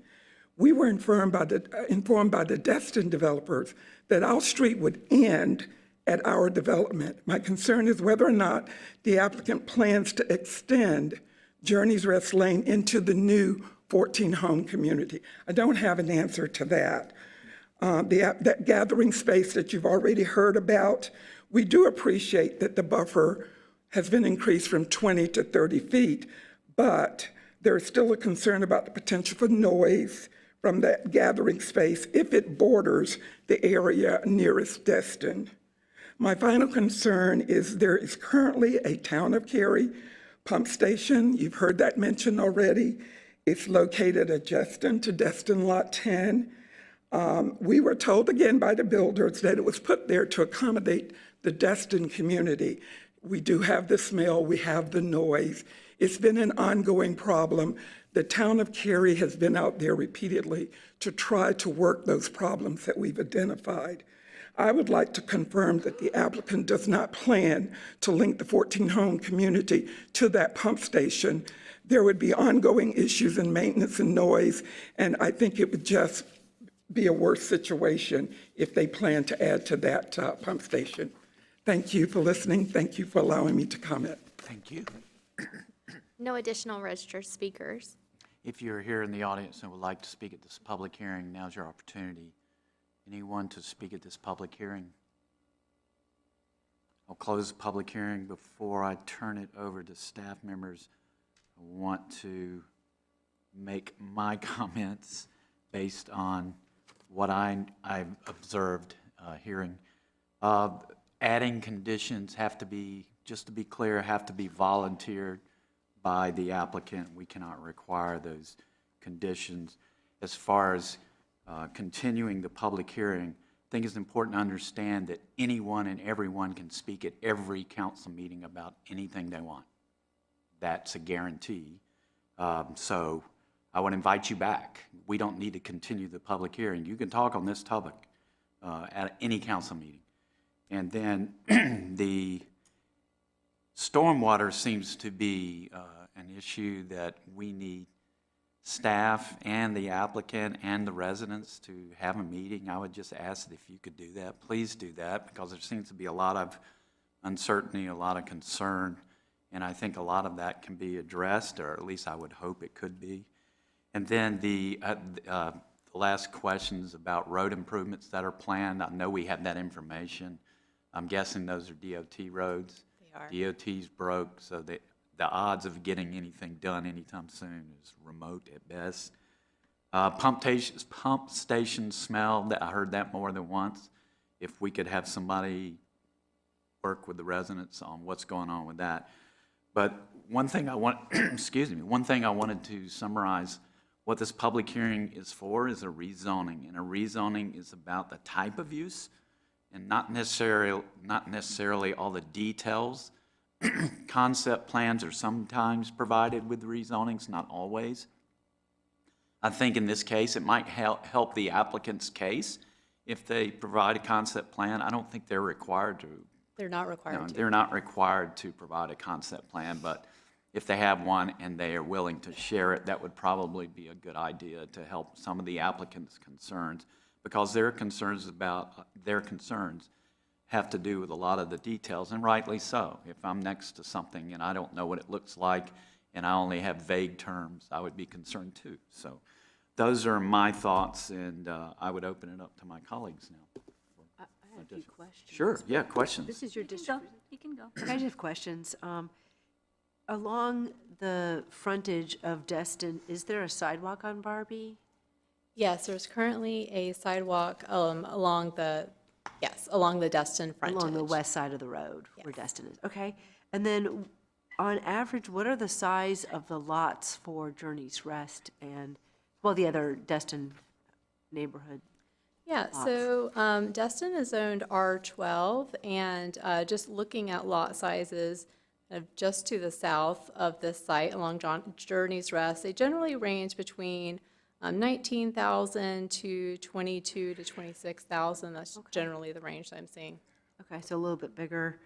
we were informed by the Destin developers that our street would end at our development. My concern is whether or not the applicant plans to extend Journey's Rest Lane into the new 14-home community. I don't have an answer to that. That gathering space that you've already heard about, we do appreciate that the buffer has been increased from 20 to 30 feet, but there is still a concern about the potential for noise from that gathering space if it borders the area nearest Destin. My final concern is there is currently a Town of Cary pump station. You've heard that mentioned already. It's located adjacent to Destin Lot 10. We were told again by the builders that it was put there to accommodate the Destin community. We do have the smell, we have the noise. It's been an ongoing problem. The Town of Cary has been out there repeatedly to try to work those problems that we've identified. I would like to confirm that the applicant does not plan to link the 14-home community to that pump station. There would be ongoing issues in maintenance and noise, and I think it would just be a worse situation if they plan to add to that pump station. Thank you for listening. Thank you for allowing me to comment. Thank you. No additional registered speakers. If you're here in the audience and would like to speak at this public hearing, now's your opportunity. Anyone to speak at this public hearing? I'll close the public hearing. Before I turn it over to staff members, I want to make my comments based on what I've observed hearing. Adding conditions have to be, just to be clear, have to be volunteered by the applicant. We cannot require those conditions. As far as continuing the public hearing, I think it's important to understand that anyone and everyone can speak at every council meeting about anything they want. That's a guarantee. So I would invite you back. We don't need to continue the public hearing. You can talk on this topic at any council meeting. And then the stormwater seems to be an issue that we need staff and the applicant and the residents to have a meeting. I would just ask that if you could do that, please do that, because there seems to be a lot of uncertainty, a lot of concern, and I think a lot of that can be addressed, or at least I would hope it could be. And then the last questions about road improvements that are planned. I know we have that information. I'm guessing those are DOT roads. They are. DOT's broke, so the odds of getting anything done anytime soon is remote at best. Pump station smell, I heard that more than once. If we could have somebody work with the residents on what's going on with that. But one thing I want, excuse me, one thing I wanted to summarize what this public hearing is for is a rezoning, and a rezoning is about the type of use and not necessarily all the details. Concept plans are sometimes provided with rezonings, not always. I think in this case, it might help the applicant's case if they provide a concept plan. I don't think they're required to. They're not required No, to. they're not required to provide a concept plan, but if they have one and they are willing to share it, that would probably be a good idea to help some of the applicants' concerns, because their concerns have to do with a lot of the details, and rightly so. If I'm next to something and I don't know what it looks like and I only have vague terms, I would be concerned too. So those are my thoughts, and I would open it up to my colleagues now. I have a few questions. Sure, yeah, questions. This is your You can district. go. You can go. I just have questions. Along the frontage of Destin, is there a sidewalk on Barbie? Yes, there's currently a sidewalk along the Destin frontage. Along the west side of the road where Yes. Destin is, okay? And then, on average, what are the size of the lots for Journey's Rest and, well, the other Destin neighborhood? Yeah, lots? so Destin is zoned R12, and just looking at lot sizes just to the south of this site along Journey's Rest, they generally range between 19,000 to 22 to 26,000. That's generally the range I'm seeing. Okay, so a little bit bigger.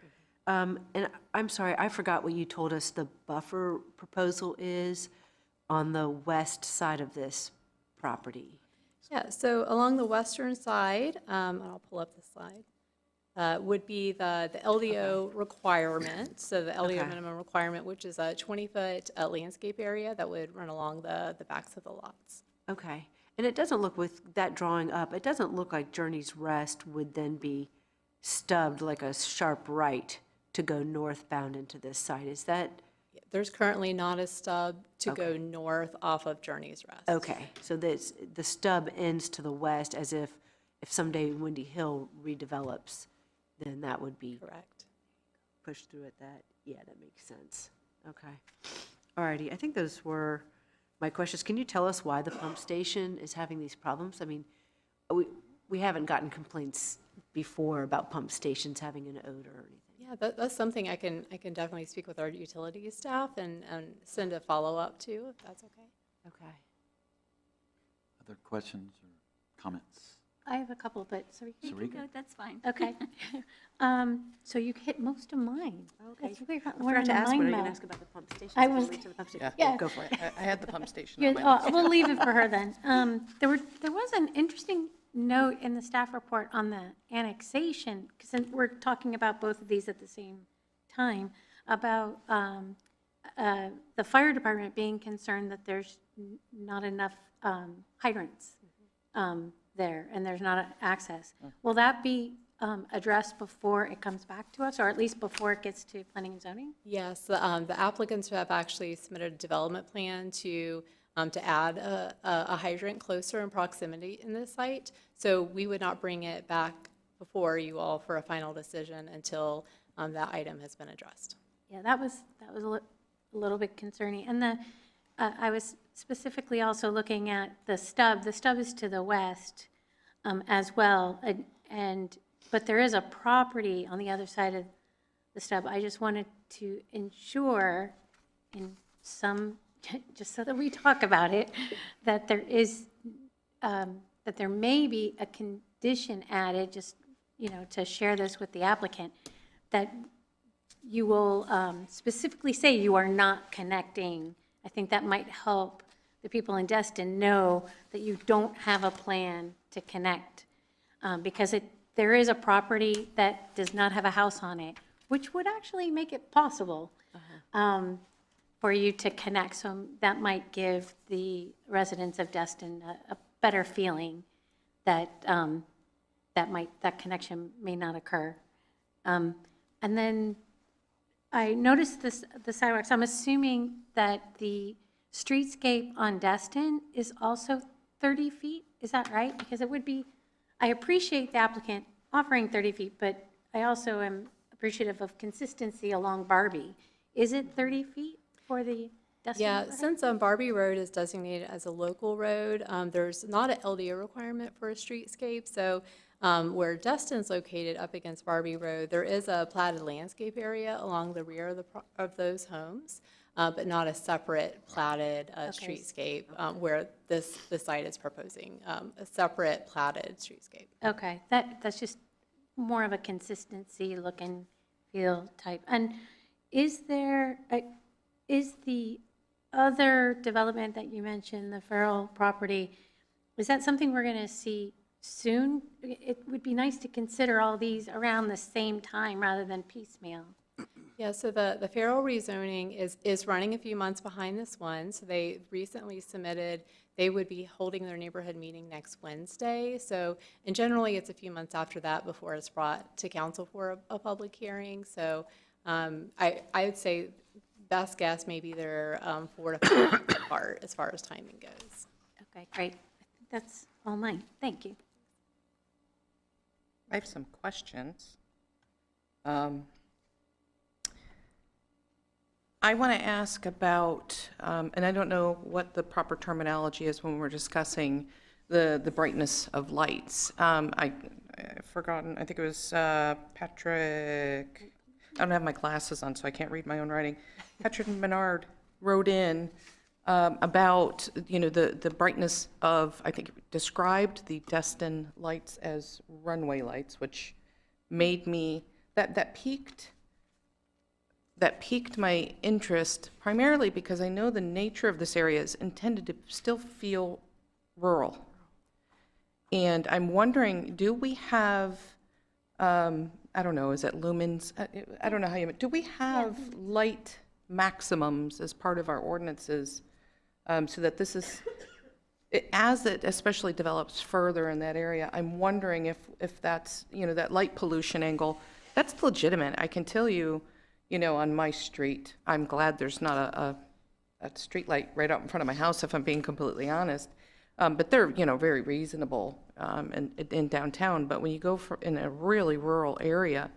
And I'm sorry, I forgot what you told us the buffer proposal is on the west side of this property. Yeah, so along the western side, and I'll pull up the slide, would be the LDO requirement. So the LDO Okay. minimum requirement, which is a 20-foot landscape area that would run along the backs of the lots. Okay. And it doesn't look, with that drawing up, it doesn't look like Journey's Rest would then be stubbed like a sharp right to go northbound into this site. Is that, There's currently not a stub to go north off of Journey's Rest. okay, so this, the stub ends to the west, as if someday Windy Hill redevelops, then that would be Correct. pushed through at that, yeah, that makes sense. Okay. All righty, I think those were my questions. Can you tell us why the pump station is having these problems? I mean, we haven't gotten complaints before about pump stations having an odor or anything. Yeah, that's something I can definitely speak with our utilities staff and send a follow-up to, if that's okay. Okay. Other questions or comments? I have a couple, but Sarika, you can Sarika? go, that's fine. Okay. So you hit most of mine. Okay. We're I on forgot to the ask, what are mind you going to map. ask about the pump station? I So we'll was- leave to the pump station. Yeah. Go for it. I had the pump station Yeah, on my list. we'll leave it for her then. There was an interesting note in the staff report on the annexation, because we're talking about both of these at the same time, about the fire department being concerned that there's not enough hydrants there, and there's not access. Will that be addressed before it comes back to us, or at least before it gets to planning and zoning? Yes, the applicants have actually submitted a development plan to add a hydrant closer in proximity in this site. So we would not bring it back before you all for a final decision until that item has been addressed. Yeah, that was a little bit concerning. And I was specifically also looking at the stub. The stub is to the west as well, but there is a property on the other side of the stub. I just wanted to ensure in some, just so that we talk about it, that there is, that there may be a condition added, just, to share this with the applicant, that you will specifically say you are not connecting. I think that might help the people in Destin know that you don't have a plan to connect. Because there is a property that does not have a house on it, which would actually make it possible for you to connect. So that might give the residents of Destin a better feeling that that connection may not occur. And then I noticed the sidewalks. I'm assuming that the streetscape on Destin is also 30 feet. Is that right? Because it would be, I appreciate the applicant offering 30 feet, but I also am appreciative of consistency along Barbie. Is it 30 feet for the Destin Yeah, neighborhood? since Barbie Road is designated as a local road, there's not an LDO requirement for a streetscape. So where Destin's located up against Barbie Road, there is a platted landscape area along the rear of those homes, but not a separate platted streetscape where this site is proposing a separate platted streetscape. Okay, that's just more of a consistency look and feel type. And is the other development that you mentioned, the Farrell property, is that something we're going to see soon? It would be nice to consider all these around the same time rather than piecemeal. Yeah, so the Farrell rezoning is running a few months behind this one. So they recently submitted, they would be holding their neighborhood meeting next Wednesday. So, and generally it's a few months after that before it's brought to council for a public hearing. So I would say best guess maybe they're 4 to 5 months apart as far as timing goes. Okay, great. I think that's all mine. Thank you. I have some questions. I want to ask about, and I don't know what the proper terminology is when we're discussing the brightness of lights. I've forgotten, I think it was Patrick, I don't have my glasses on, so I can't read my own writing. Patrick Menard wrote in about, the brightness of, I think described the Destin lights as runway lights, which made me, that piqued my interest, primarily because I know the nature of this area is intended to still feel rural. And I'm wondering, do we have, I don't know, is it lumens? I don't know how you, do we have light maximums as part of our ordinances? So that this is, as it especially develops further in that area, I'm wondering if that's, that light pollution angle, that's legitimate. I can tell you, on my street, I'm glad there's not a street light right out in front of my house, if I'm being completely honest. But they're, very reasonable in downtown. But when you go in a really rural area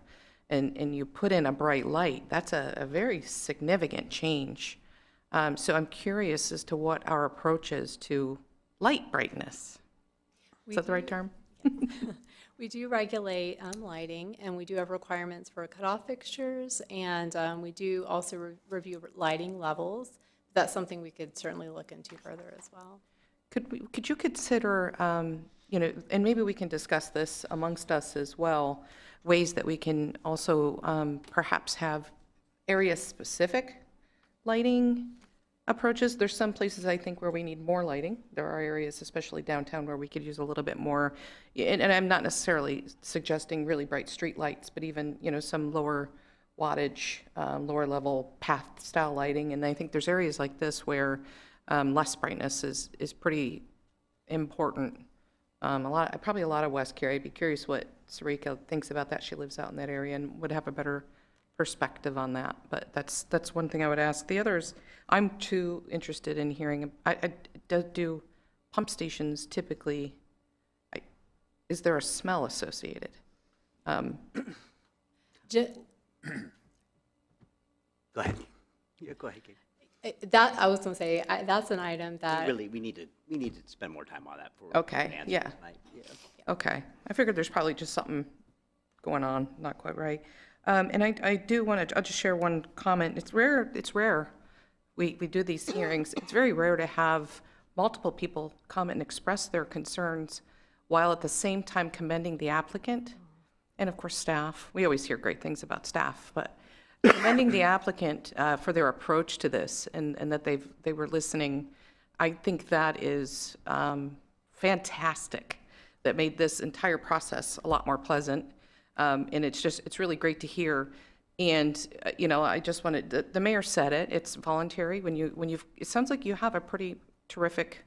and you put in a bright light, that's a very significant change. So I'm curious as to what our approach is to light brightness. Is that the right term? We do regulate lighting, and we do have requirements for cutoff fixtures, and we do also review lighting levels. That's something we could certainly look into further as well. Could you consider, and maybe we can discuss this amongst us as well, ways that we can also perhaps have area-specific lighting approaches? There's some places I think where we need more lighting. There are areas, especially downtown, where we could use a little bit more. And I'm not necessarily suggesting really bright street lights, but even, some lower wattage, lower level path style lighting. And I think there's areas like this where less brightness is pretty important. Probably a lot of West Cary. I'd be curious what Sarika thinks about that. She lives out in that area and would have a better perspective on that. But that's one thing I would ask. The others, I'm too interested in hearing. Do pump stations typically? Is there a smell associated? Ju- Go ahead. Yeah, go ahead, Kate. That, I was going to say, that's an item that. Really, we need to spend more time on that for an Okay, answer yeah. tonight. Yeah. Okay. I figured there's probably just something going on, not quite right. And I do want to, I'll just share one comment. It's rare. We do these hearings. It's very rare to have multiple people come and express their concerns while at the same time commending the applicant and, of course, staff. We always hear great things about staff, but commending the applicant for their approach to this and that they were listening, I think that is fantastic. That made this entire process a lot more pleasant. And it's really great to hear. And, I just wanted, the mayor said it, it's voluntary. It sounds like you have a pretty terrific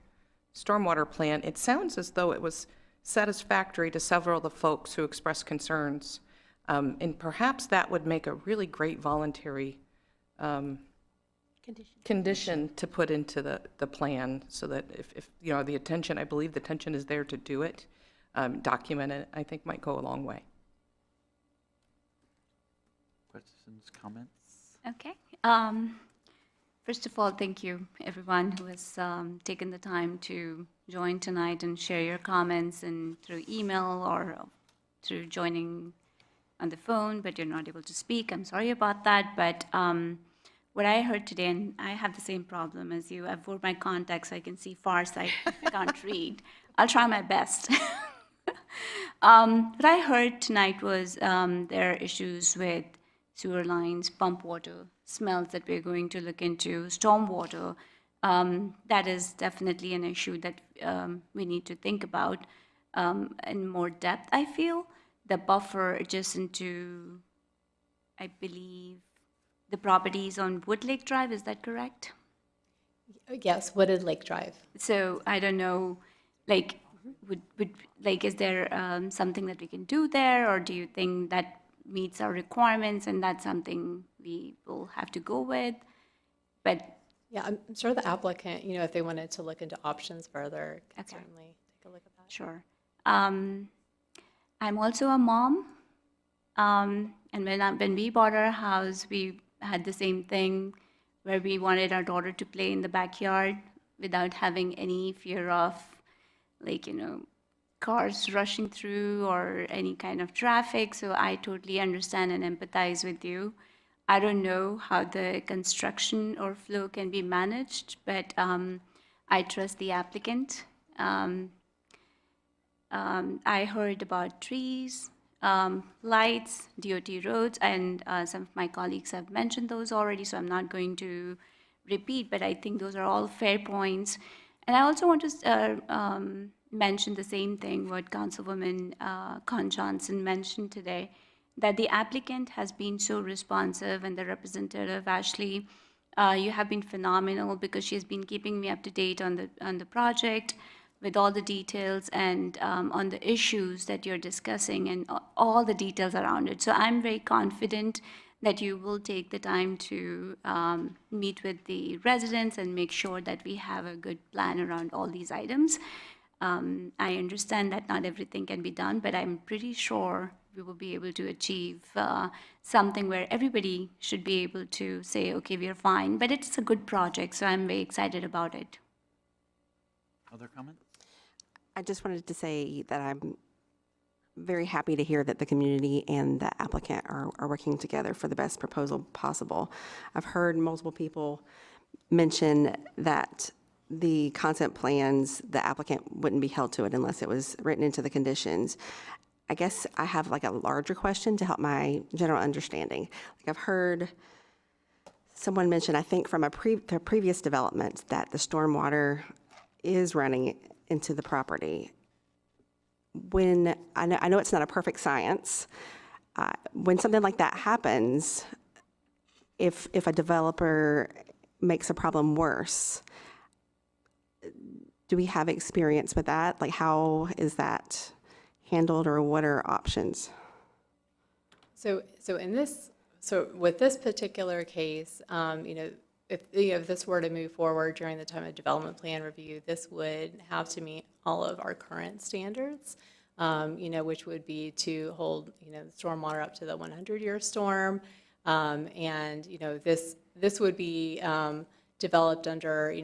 stormwater plan. It sounds as though it was satisfactory to several of the folks who expressed concerns. And perhaps that would make a really great voluntary condition to put into the plan so that if the attention, I believe the attention is there to do it, document it, I think might go a long way. Questions, comments? Okay. First of all, thank you, everyone who has taken the time to join tonight and share your comments and through email or through joining on the phone, but you're not able to speak. I'm sorry about that. But what I heard today, and I have the same problem as you, I've wore my contacts so I can see far, so I can't read. I'll try my best. What I heard tonight was there are issues with sewer lines, pump water, smells that we're going to look into, stormwater. That is definitely an issue that we need to think about in more depth, I feel. The buffer adjacent to, I believe, the properties on Wood Lake Drive, is that correct? Yes, Wooded Lake Drive. So I don't know, like, is there something that we can do there, or do you think that meets our requirements and that's something we will have to go with? But Yeah, I'm sure the applicant, if they wanted to look into options further, can certainly take a look at that. sure. I'm also a mom, and when we bought our house, we had the same thing where we wanted our daughter to play in the backyard without having any fear of, cars rushing through or any kind of traffic. So I totally understand and empathize with you. I don't know how the construction or flow can be managed, but I trust the applicant. I heard about trees, lights, DOT roads, and some of my colleagues have mentioned those already, so I'm not going to repeat, but I think those are all fair points. And I also want to mention the same thing what Councilwoman Con Johnson mentioned today, that the applicant has been so responsive, and the representative, Ashley, you have been phenomenal, because she has been keeping me up to date on the project with all the details and on the issues that you're discussing and all the details around it. So I'm very confident that you will take the time to meet with the residents and make sure that we have a good plan around all these items. I understand that not everything can be done, but I'm pretty sure we will be able to achieve something where everybody should be able to say, okay, we're fine. But it's a good project, so I'm very excited about it. Other comments? I just wanted to say that I'm very happy to hear that the community and the applicant are working together for the best proposal possible. I've heard multiple people mention that the concept plans, the applicant wouldn't be held to it unless it was written into the conditions. I guess I have like a larger question to help my general understanding. Like I've heard someone mention, I think from the previous development, that the stormwater is running into the property. When I know it's not a perfect science, when something like that happens, if a developer makes a problem worse, do we have experience with that? Like how is that handled, or what are options? So with this particular case, if this were to move forward during the time of development plan review, this would have to meet all of our current standards, which would be to hold, stormwater up to the 100-year storm. This would be developed under,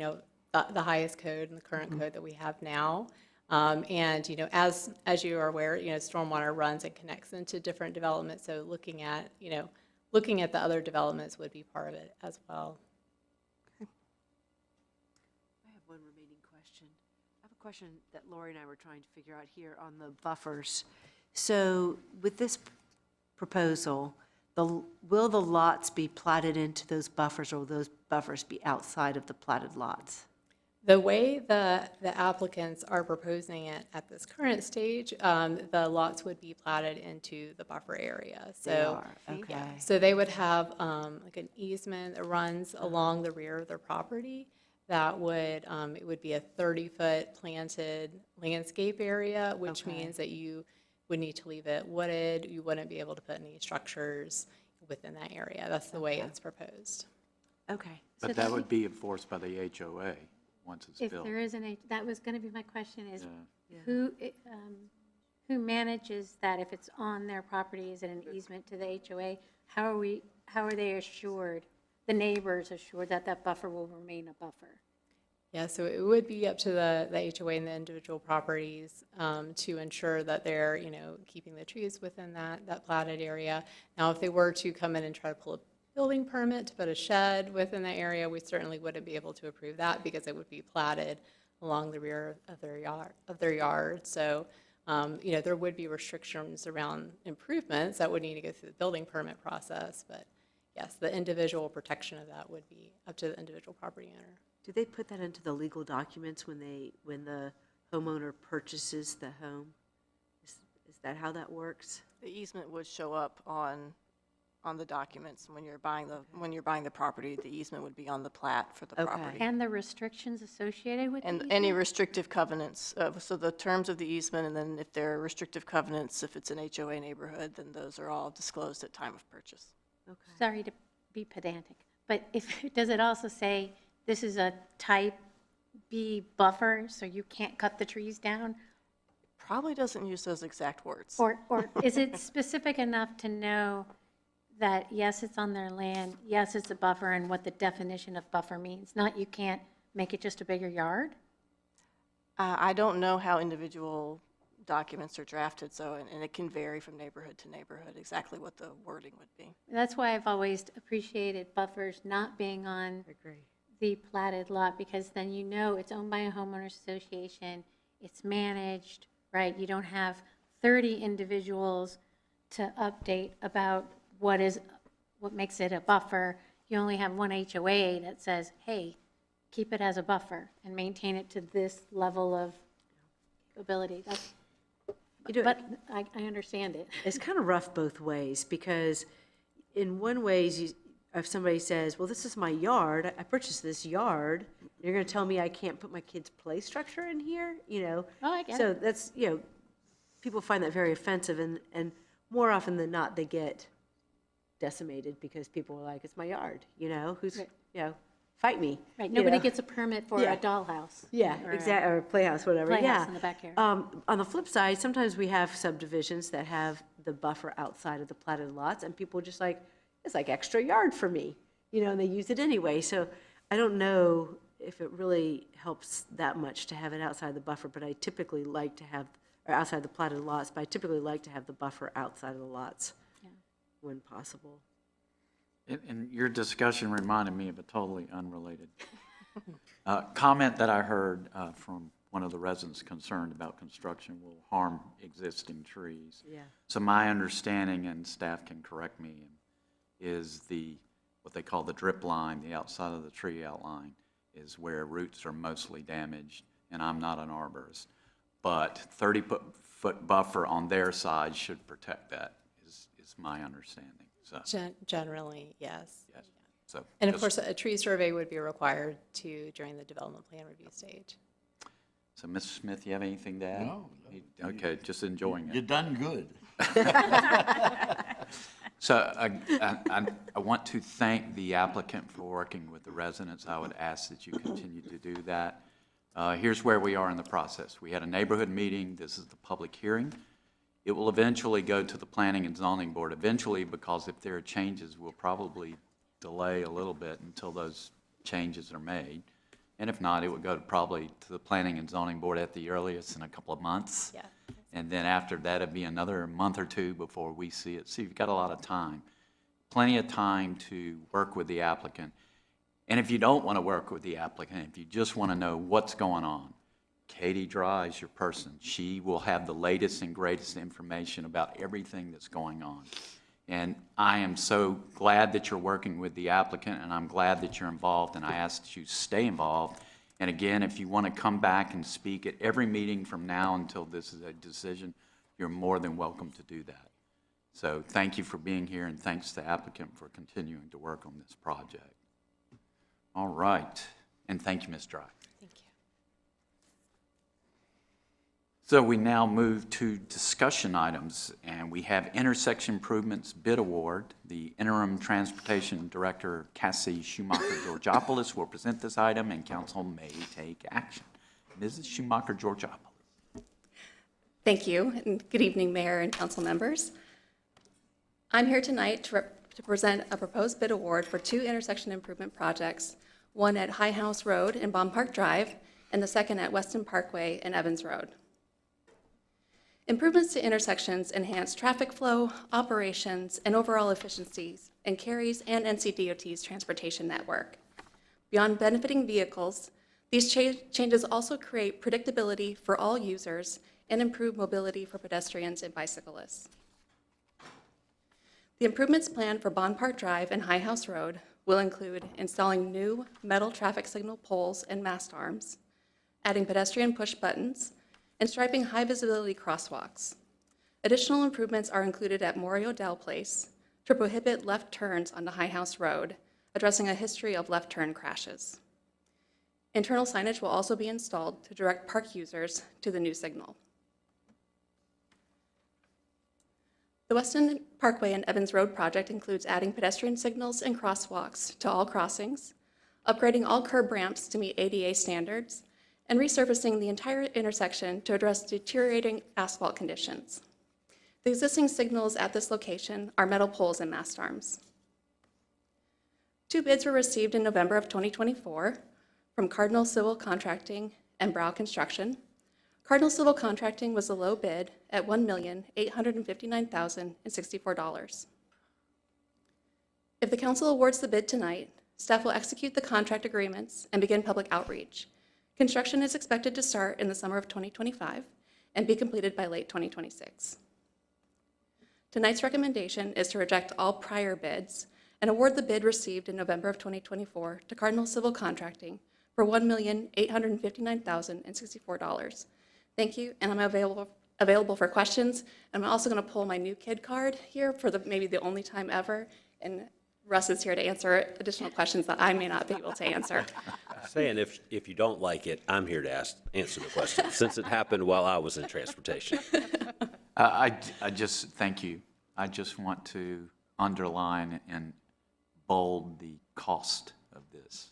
the highest code and the current code that we have now. As you are aware, stormwater runs and connects into different developments. So looking at the other developments would be part of it as well. I have one remaining question. I have a question that Lori and I were trying to figure out here on the buffers. So with this proposal, will the lots be platted into those buffers, or will those buffers be outside of the platted lots? The way the applicants are proposing it at this current stage, the lots would be platted into the buffer area. So, Okay. yeah, so they would have like an easement that runs along the rear of their property. That would, it would be a 30-foot planted landscape area, which means that you would need to leave it wooded. You wouldn't be able to put any structures within that area. That's the way it's proposed. Okay. But that would be enforced by the HOA once it's If built. there is that was going to be my question, is Yeah. who manages that? If it's on their property, is it an easement to the HOA? How are they assured, the neighbors assured, that that buffer will remain a buffer? Yeah, so it would be up to the HOA and the individual properties to ensure that they're, keeping the trees within that platted area. Now, if they were to come in and try to pull a building permit to put a shed within the area, we certainly wouldn't be able to approve that because it would be platted along the rear of their yard. So, there would be restrictions around improvements that would need to go through the building permit process. But yes, the individual protection of that would be up to the individual property owner. Do they put that into the legal documents when the homeowner purchases the home? Is that how that works? The easement would show up on the documents when you're buying the property. The easement would be on the plat for the property. And the restrictions associated with And the any easement? restrictive covenants, so the terms of the easement, and then if there are restrictive covenants, if it's an HOA neighborhood, then those are all disclosed at time of purchase. Okay. Sorry to be pedantic, but does it also say this is a type B buffer, so you can't cut the trees down? Probably doesn't use those exact words. Or is it specific enough to know that, yes, it's on their land, yes, it's a buffer, and what the definition of buffer means? Not you can't make it just a bigger yard? I don't know how individual documents are drafted, and it can vary from neighborhood to neighborhood exactly what the wording would be. That's why I've always appreciated buffers not being on the platted lot, because then it's owned by a homeowners association, it's managed, right? You don't have 30 individuals to update about what makes it a buffer. You only have one HOA that says, hey, keep it as a buffer and maintain it to this level of ability. That's, You know, but I understand it. it's kind of rough both ways, because in one ways, if somebody says, well, this is my yard, I purchased this yard, you're going to tell me I can't put my kid's play structure in here, you know? Oh, I get So it. that's, you know, people find that very offensive, and more often than not, they get decimated because people are like, it's my yard, you know? Who's, Right. you know, fight me. Right, you nobody know? gets a permit for Yeah. a dollhouse. Yeah, or a exactly, or playhouse, whatever, yeah. Playhouse in the backyard. On the flip side, sometimes we have subdivisions that have the buffer outside of the platted lots, and people just like, it's like extra yard for me, you know, and they use it anyway. So I don't know if it really helps that much to have it outside the buffer, but I typically like to have, or outside the platted lots, but I typically like to have the buffer outside of the lots when possible. And your discussion reminded me of a totally unrelated comment that I heard from one of the residents concerned about construction will harm existing trees. Yeah. So my understanding, and staff can correct me, is what they call the drip line, the outside of the tree outline, is where roots are mostly damaged, and I'm not an arborist. But 30-foot buffer on their side should protect that, is my understanding. So, Generally, yes. yes. So, And of just- course, a tree survey would be required during the development plan review stage. So, Mr. Smith, you have anything to add? No. Okay, just enjoying You it. done good. So I want to thank the applicant for working with the residents. I would ask that you continue to do that. Here's where we are in the process. We had a neighborhood meeting. This is the public hearing. It will eventually go to the Planning and Zoning Board eventually, because if there are changes, we'll probably delay a little bit until those changes are made. And if not, it would go probably to the Planning and Zoning Board at the earliest in a couple of months. Yeah. And then after that, it'd be another month or two before we see it. So you've got a lot of time, plenty of time to work with the applicant. And if you don't want to work with the applicant, if you just want to know what's going on, Katie Dry is your person. She will have the latest and greatest information about everything that's going on. And I am so glad that you're working with the applicant, and I'm glad that you're involved, and I ask that you stay involved. And again, if you want to come back and speak at every meeting from now until this is a decision, you're more than welcome to do that. So thank you for being here, and thanks to the applicant for continuing to work on this project. All right, and thank you, Ms. Dry. Thank you. So we now move to discussion items, and we have intersection improvements bid award. The interim transportation director, Cassie Schumacher-Georgopoulos, will present this item, and council may take action. Mrs. Schumacher-Georgopoulos. Thank you, and good evening, Mayor and council members. I'm here tonight to present a proposed bid award for 2 intersection improvement projects, one at High House Road and Baum Park Drive, and the second at Weston Parkway and Evans Road. Improvements to intersections enhance traffic flow, operations, and overall efficiencies in Cary's and NCDOT's transportation network. Beyond benefiting vehicles, these changes also create predictability for all users and improve mobility for pedestrians and bicyclists. The improvements planned for Bond Park Drive and High House Road will include installing new metal traffic signal poles and mast arms, adding pedestrian push buttons, and striping high-visibility crosswalks. Additional improvements are included at Maury O'Dell Place to prohibit left turns onto High House Road, addressing a history of left turn crashes. Internal signage will also be installed to direct park users to the new signal. The Weston Parkway and Evans Road project includes adding pedestrian signals and crosswalks to all crossings, upgrading all curb ramps to meet ADA standards, and resurfacing the entire intersection to address deteriorating asphalt conditions. The existing signals at this location are metal poles and mast arms. 2 bids were received in November of 2024 from Cardinal Civil Contracting and Brow Construction. Cardinal Civil Contracting was the low bid at $1,859,064. If the council awards the bid tonight, staff will execute the contract agreements and begin public outreach. Construction is expected to start in the summer of 2025 and be completed by late 2026. Tonight's recommendation is to reject all prior bids and award the bid received in November of 2024 to Cardinal Civil Contracting for $1,859,064. Thank you, and I'm available for questions. I'm also going to pull my new kid card here for maybe the only time ever, and Russ is here to answer additional questions that I may not be able to answer. Saying if you don't like it, I'm here to answer the question, since it happened while I was in transportation. I just, thank you. I just want to underline and bold the cost of this.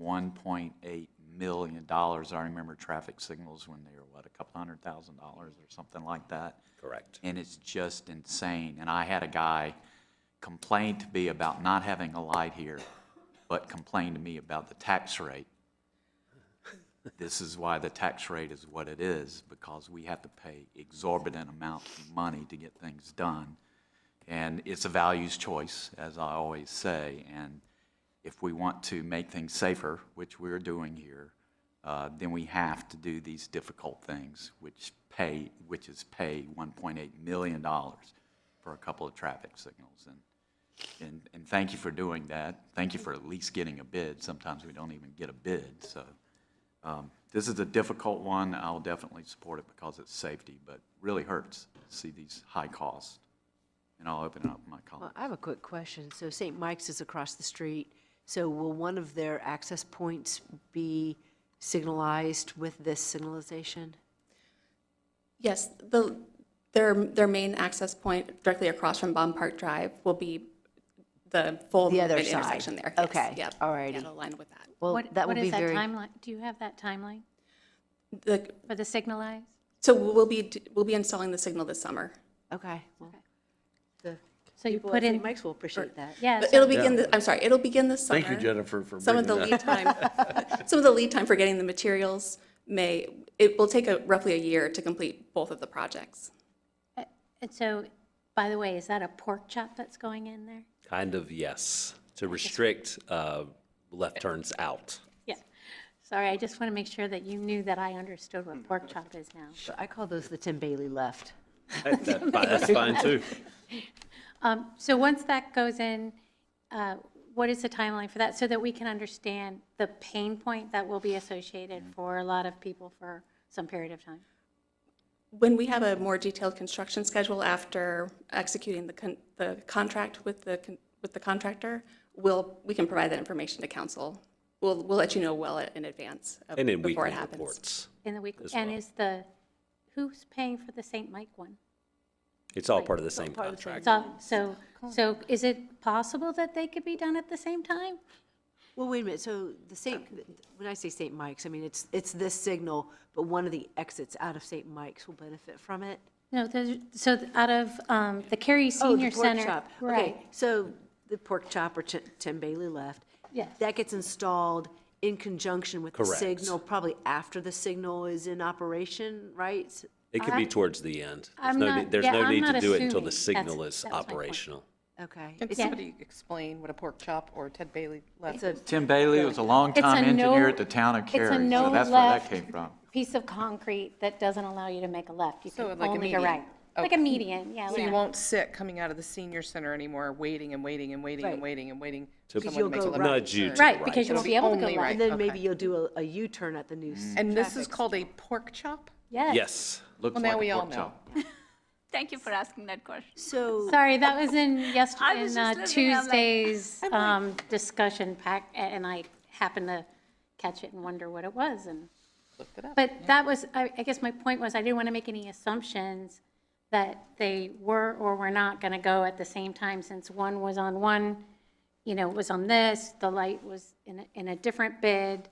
$1.8 million. I remember traffic signals when they were, what, a couple $100,000 or something like that? Correct. And it's just insane. And I had a guy complain to me about not having a light here, but complain to me about the tax rate. This is why the tax rate is what it is, because we have to pay exorbitant amounts of money to get things done. And it's a values choice, as I always say. And if we want to make things safer, which we're doing here, then we have to do these difficult things, which is pay $1.8 million for a couple of traffic signals. And thank you for doing that. Thank you for at least getting a bid. Sometimes we don't even get a bid. So this is a difficult one. I'll definitely support it because it's safety, but really hurts to see these high costs. And I'll open it up to my Well, colleagues. I have a quick question. So St. Mike's is across the street. So will one of their access points be signalized with this signalization? Yes, their main access point directly across from Baum Park Drive will be the full The other movement side. intersection there. Okay, Yes, yep. all righty. Yeah, it'll align with that. Well, that will What be is that very. timeline? Do you have that timeline The, for the signalized? so we'll be installing the signal this summer. Okay. Well, the So you people put at in, St. Mike's will appreciate that. yeah. But so- it'll begin, I'm sorry, it'll begin this summer. Thank you, Jennifer, for Some of the bringing lead time, some of the lead time for getting the materials it will take roughly a year to complete both of the projects. And so, by the way, is that a pork chop that's going in there? Kind of, yes, to restrict left turns out. Yeah. Sorry, I just want to make sure that you knew that I understood what pork chop is now. So I call those the Tim Bailey left. That's fine, too. So once that goes in, what is the timeline for that, so that we can understand the pain point that will be associated for a lot of people for some period of time? When we have a more detailed construction schedule after executing the contract with the contractor, we can provide that information to council. We'll let you know well in advance And in before weekly it happens. reports. In the week, as and well. who's paying for the St. Mike one? It's all part of the same part of the same contract. So is it possible that they could be done at the same time? Well, wait a minute. So when I say St. Mike's, I mean, it's this signal, but one of the exits out of St. Mike's will benefit from it? No, so out of the Cary Senior the pork Center. chop. Right. Okay, so the pork chop or Tim Bailey left. Yes. That gets installed in conjunction with the Correct. signal, probably after the signal is in operation, right? It could be towards the end. I'm not- There's yeah, no I'm need not to do it until the assuming. signal That is was my point. operational. Okay. Can Yeah. somebody explain what a pork chop or Ted Bailey left? Tim Bailey was a longtime engineer at the town of Cary, so no that's where that left came from. piece of concrete that doesn't allow you to make a left. You So can like a only go median. right. Like a median, yeah. So you yeah. won't sit coming out of the senior center anymore, waiting and waiting and waiting and Right. waiting and waiting To for someone you'll to make a go left right. Nudge you turn. to Right, the because you It'll won't be be able to go only right. right. And then Okay. maybe you'll do a U-turn at the new. And this traffic is called a pork chop? Yes. Yes. Looks Well, now like a we all pork know. chop. Thank you for asking that question. So. Sorry, that was in I was just listening, I'm like- Tuesday's discussion pack, and I happened to catch it and wonder what it was. And Looked it up. But that was, I guess my point was, I didn't want to make any assumptions that they were or were not going to go at the same time, since one was on one, was on this, the light was in a different bid,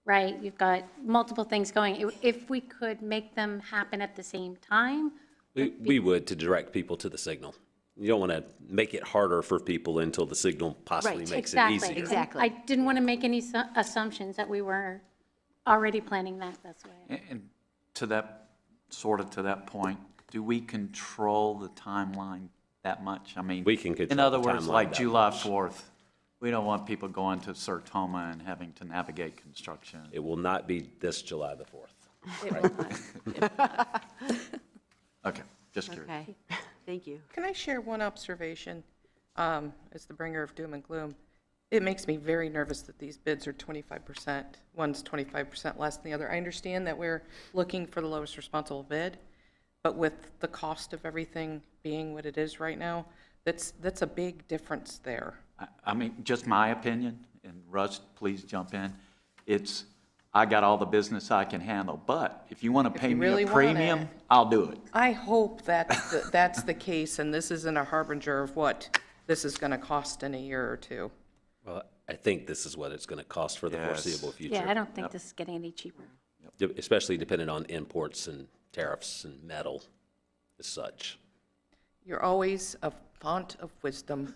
right? You've got multiple things going. If we could make them happen at the same time, We would, to direct people to the signal. You don't want to make it harder for people until the signal possibly Right, makes exactly. it easier. Exactly. I didn't want to make any assumptions that we were already planning that this way. And to that point, do we control the timeline that much? I mean, We can control in other the words, timeline like that July much. 4th, we don't want people going to Sertoma and having to navigate construction. It will not be this July the 4th. It will not. Okay, just curious. Okay, thank you. Can I share one observation as the bringer of doom and gloom? It makes me very nervous that these bids are 25%, one's 25% less than the other. I understand that we're looking for the lowest responsible bid, but with the cost of everything being what it is right now, that's a big difference there. I mean, just my opinion, and Russ, please jump in. It's, I got all the business I can handle, but if you want to pay you me really a want premium, it. I'll do it. I hope that's the case, and this isn't a harbinger of what this is going to cost in a year or two. Well, I think this is what it's going to cost for the foreseeable future. Yeah, I don't think this is getting any cheaper. Especially depending on imports and tariffs and metal as such. You're always a font of wisdom,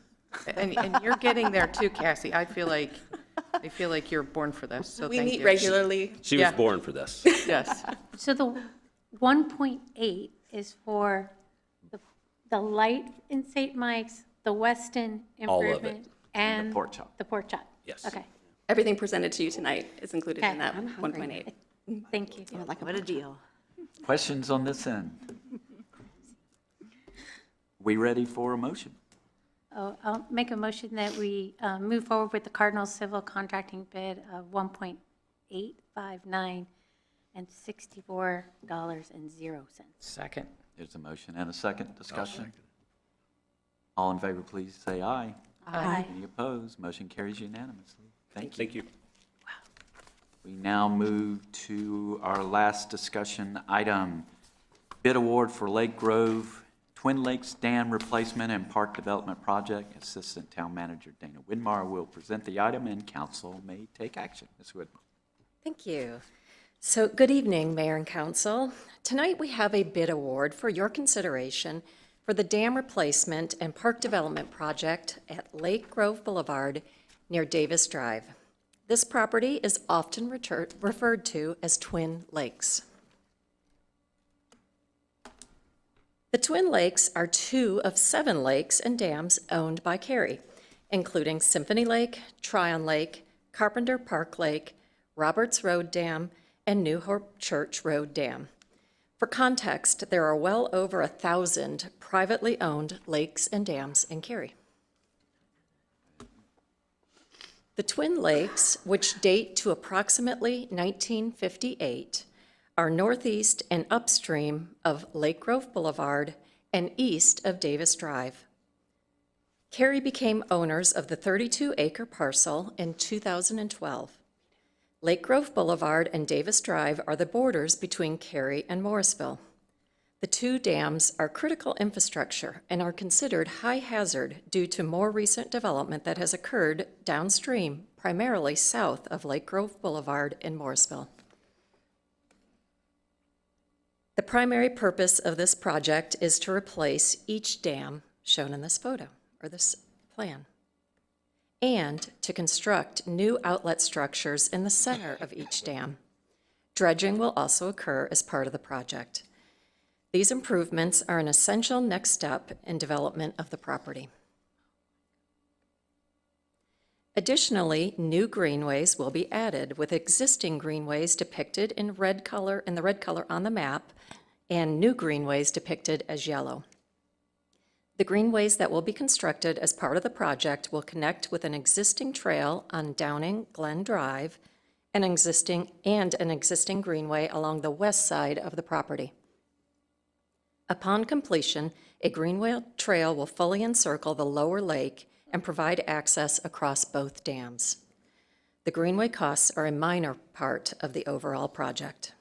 and you're getting there too, Cassie. I feel like you're born for this, so We thank meet you. regularly. She was born for this. Yes. So the 1.8 is for the light in St. Mike's, the Weston All of it. improvement, and pork chop. The pork chop. Yes. Okay. Everything presented to you tonight is included in Okay, that I'm hungry. 1.8. Thank you. What a deal. Questions on this end? We ready for a motion? Oh, I'll make a motion that we move forward with the Cardinal Civil contracting bid of $1.859 and $64.00. Second. There's a motion and a second. Discussion? All in favor, please say aye. Aye. Any opposed? Motion carries unanimously. Thank you. Thank you. We now move to our last discussion item, bid award for Lake Grove Twin Lakes Dam Replacement and Park Development Project. Assistant Town Manager Dana Widmar will present the item and council may take action. Ms. Widmar. Thank you. So good evening, Mayor and Council. Tonight we have a bid award for your consideration for the dam replacement and park development project at Lake Grove Boulevard near Davis Drive. This property is often referred to as Twin Lakes. The Twin Lakes are 2 of 7 lakes and dams owned by Cary, including Symphony Lake, Tryon Lake, Carpenter Park Lake, Roberts Road Dam, and New Hope Church Road Dam. For context, there are well over 1,000 privately owned lakes and dams in Cary. The Twin Lakes, which date to approximately 1958, are northeast and upstream of Lake Grove Boulevard and east of Davis Drive. Cary became owners of the 32-acre parcel in 2012. Lake Grove Boulevard and Davis Drive are the borders between Cary and Morrisville. The 2 dams are critical infrastructure and are considered high hazard due to more recent development that has occurred downstream, primarily south of Lake Grove Boulevard in Morrisville. The primary purpose of this project is to replace each dam shown in this photo, or this plan, and to construct new outlet structures in the center of each dam. Dredging will also occur as part of the project. These improvements are an essential next step in development of the property. Additionally, new greenways will be added, with existing greenways depicted in the red color on the map, and new greenways depicted as yellow. The greenways that will be constructed as part of the project will connect with an existing trail on Downing Glen Drive and an existing greenway along the west side of the property. Upon completion, a greenway trail will fully encircle the lower lake and provide access across both dams. The greenway costs are a minor part of the overall project.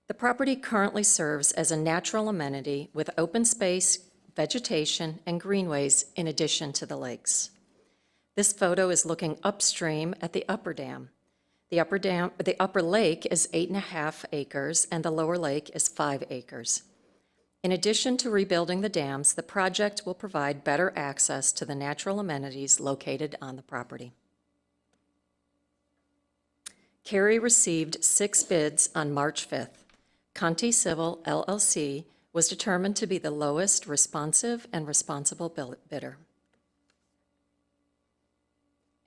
The property currently serves as a natural amenity with open space, vegetation, and greenways in addition to the lakes. This photo is looking upstream at the upper dam. The upper lake is 8.5 acres and the lower lake is 5 acres. In addition to rebuilding the dams, the project will provide better access to the natural amenities located on the property. Cary received 6 bids on March 5th. Conti Civil LLC was determined to be the lowest responsive and responsible bidder.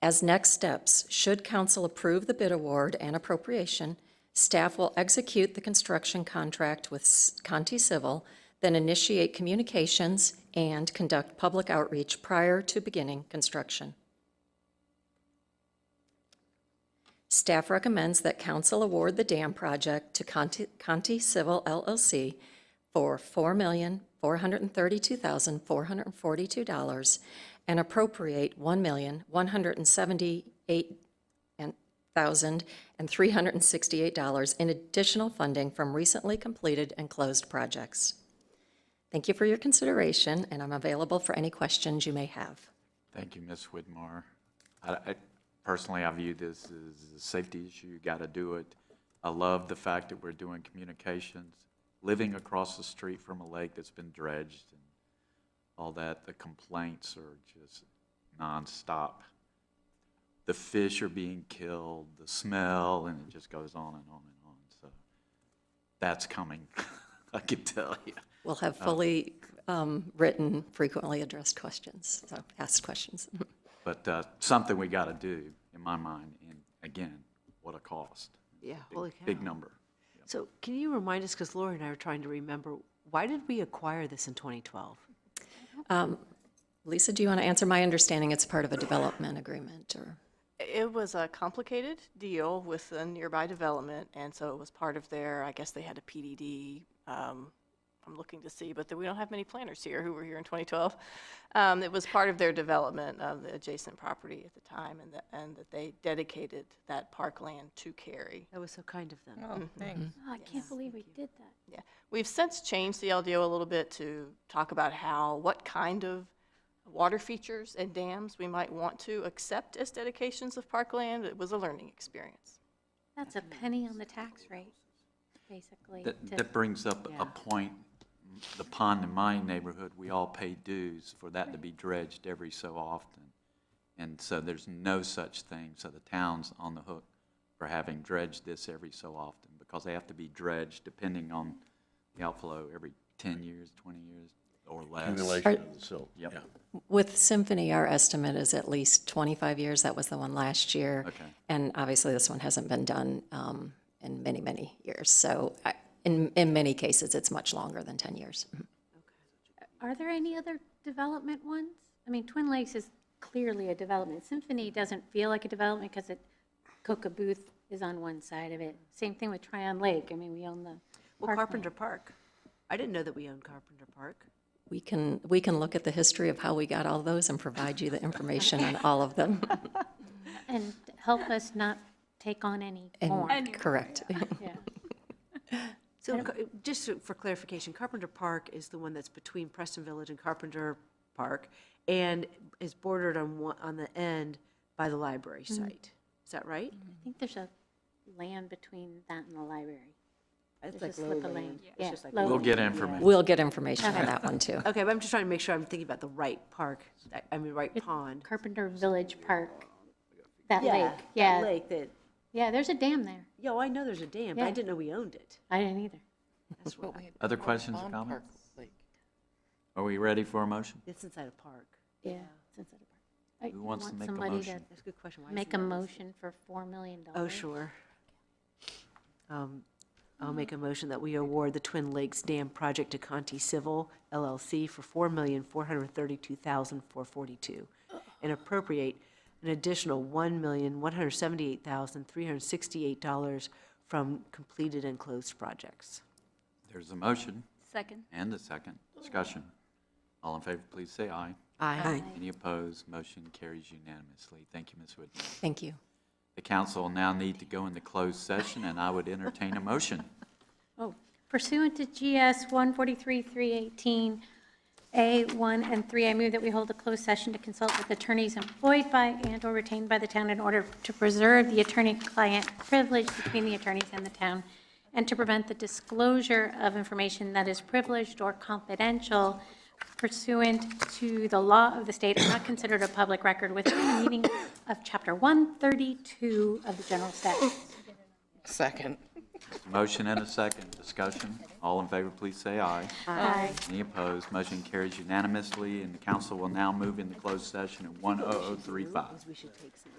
As next steps, should council approve the bid award and appropriation, staff will execute the construction contract with Conti Civil then initiate communications and conduct public outreach prior to beginning construction. Staff recommends that council award the dam project to Conti Civil LLC for $4,432,442 and appropriate $1,178,368 in additional funding from recently completed and closed projects. Thank you for your consideration, and I'm available for any questions you may have. Thank you, Ms. Whitmore. Personally, I view this as a safety issue. You got to do it. I love the fact that we're doing communications. Living across the street from a lake that's been dredged and all that, the complaints are just nonstop. The fish are being killed, the smell, and it just goes on and on and on. So that's coming, I can tell you. We'll have fully written, frequently addressed questions, so asked questions. But something we got to do, in my mind, and again, what a cost. Yeah, holy cow. Big number. So can you remind us, because Lori and I are trying to remember, why did we acquire this in 2012? Lisa, do you want to answer? My understanding it's part of a development agreement, or? It was a complicated deal with a nearby development, and so it was part of their, I guess they had a PDD. I'm looking to see, but we don't have many planners here who were here in 2012. It was part of their development of the adjacent property at the time, and that they dedicated that parkland to Cary. That was so kind of them. Oh, thanks. Oh, I can't believe we did that. Yeah, we've since changed the LDO a little bit to talk about what kind of water features and dams we might want to accept as dedications of parkland. It was a learning experience. That's a penny on the tax rate, basically. That brings up a point. The pond in my neighborhood, we all pay dues for that to be dredged every so often. And so there's no such thing. So the town's on the hook for having dredged this every so often because they have to be dredged depending on the outflow every 10 years, 20 years or less. Accumulation of the silt. Yep. Yeah. With Symphony, our estimate is at least 25 years. That was the one last year. Okay. And obviously, this one hasn't been done in many, many years. So in many cases, it's much longer than 10 years. Are there any other development ones? I mean, Twin Lakes is clearly a development. Symphony doesn't feel like a development because Coca Booth is on one side of it. Same thing with Tryon Lake. I mean, we own the Well, Carpenter Park. I didn't know that we owned Carpenter Park. We can look at the history of how we got all those and provide you the information on all of them. And help us not take on any more. Correct. Yeah. So just for clarification, Carpenter Park is the one that's between Preston Village and Carpenter Park and is bordered on the end by the library site. Is that right? I think there's a land between that and the library. It's There's like a low slip of land. land. It's Yeah, just like low We'll land. get information. We'll get information on that one, too. Okay, but I'm just trying to make sure I'm thinking about the right park, right pond. Carpenter Village Park, that Yeah, lake. that Yeah, lake that, yeah, there's a dam there. yo, I know there's a dam, but I Yeah. didn't know we owned it. I didn't either. That's what Other questions or comments? Are we ready for a motion? It's inside a park. Yeah, it's inside a park. Who wants to Want make a somebody motion? That's a good question. Why Make a isn't that motion for $4 million. Oh, sure. I'll make a motion that we award the Twin Lakes Dam project to Conti Civil LLC for $4,432,442 and appropriate an additional $1,178,368 from completed and closed projects. There's a motion Second. and a second. Discussion. All in favor, please say aye. Aye. Any opposed? Motion carries unanimously. Thank you, Ms. Whitmore. Thank you. The council will now need to go into closed session, and I would entertain a motion. Oh, pursuant to GS 143-318, A1 and 3, I move that we hold a closed session to consult with attorneys employed by and/or retained by the town in order to preserve the attorney-client privilege between the attorneys and the town, and to prevent the disclosure of information that is privileged or confidential pursuant to the law of the state and not considered a public record within the meaning of Chapter 132 of the General Statutes. Second. Motion and a second. Discussion. All in favor, please say aye. Aye. Any opposed? Motion carries unanimously, and the council will now move into closed session at 1:0035. We should take some.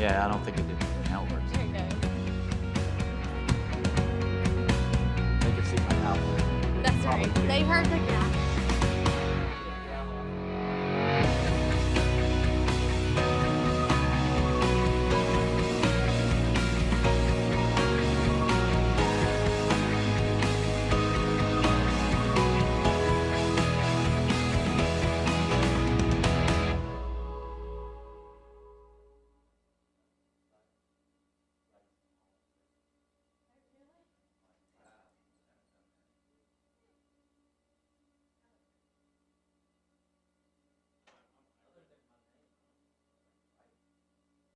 Yeah, I don't think it did. Now it works. There you go. They can see my outlet. That's right. They heard the gas.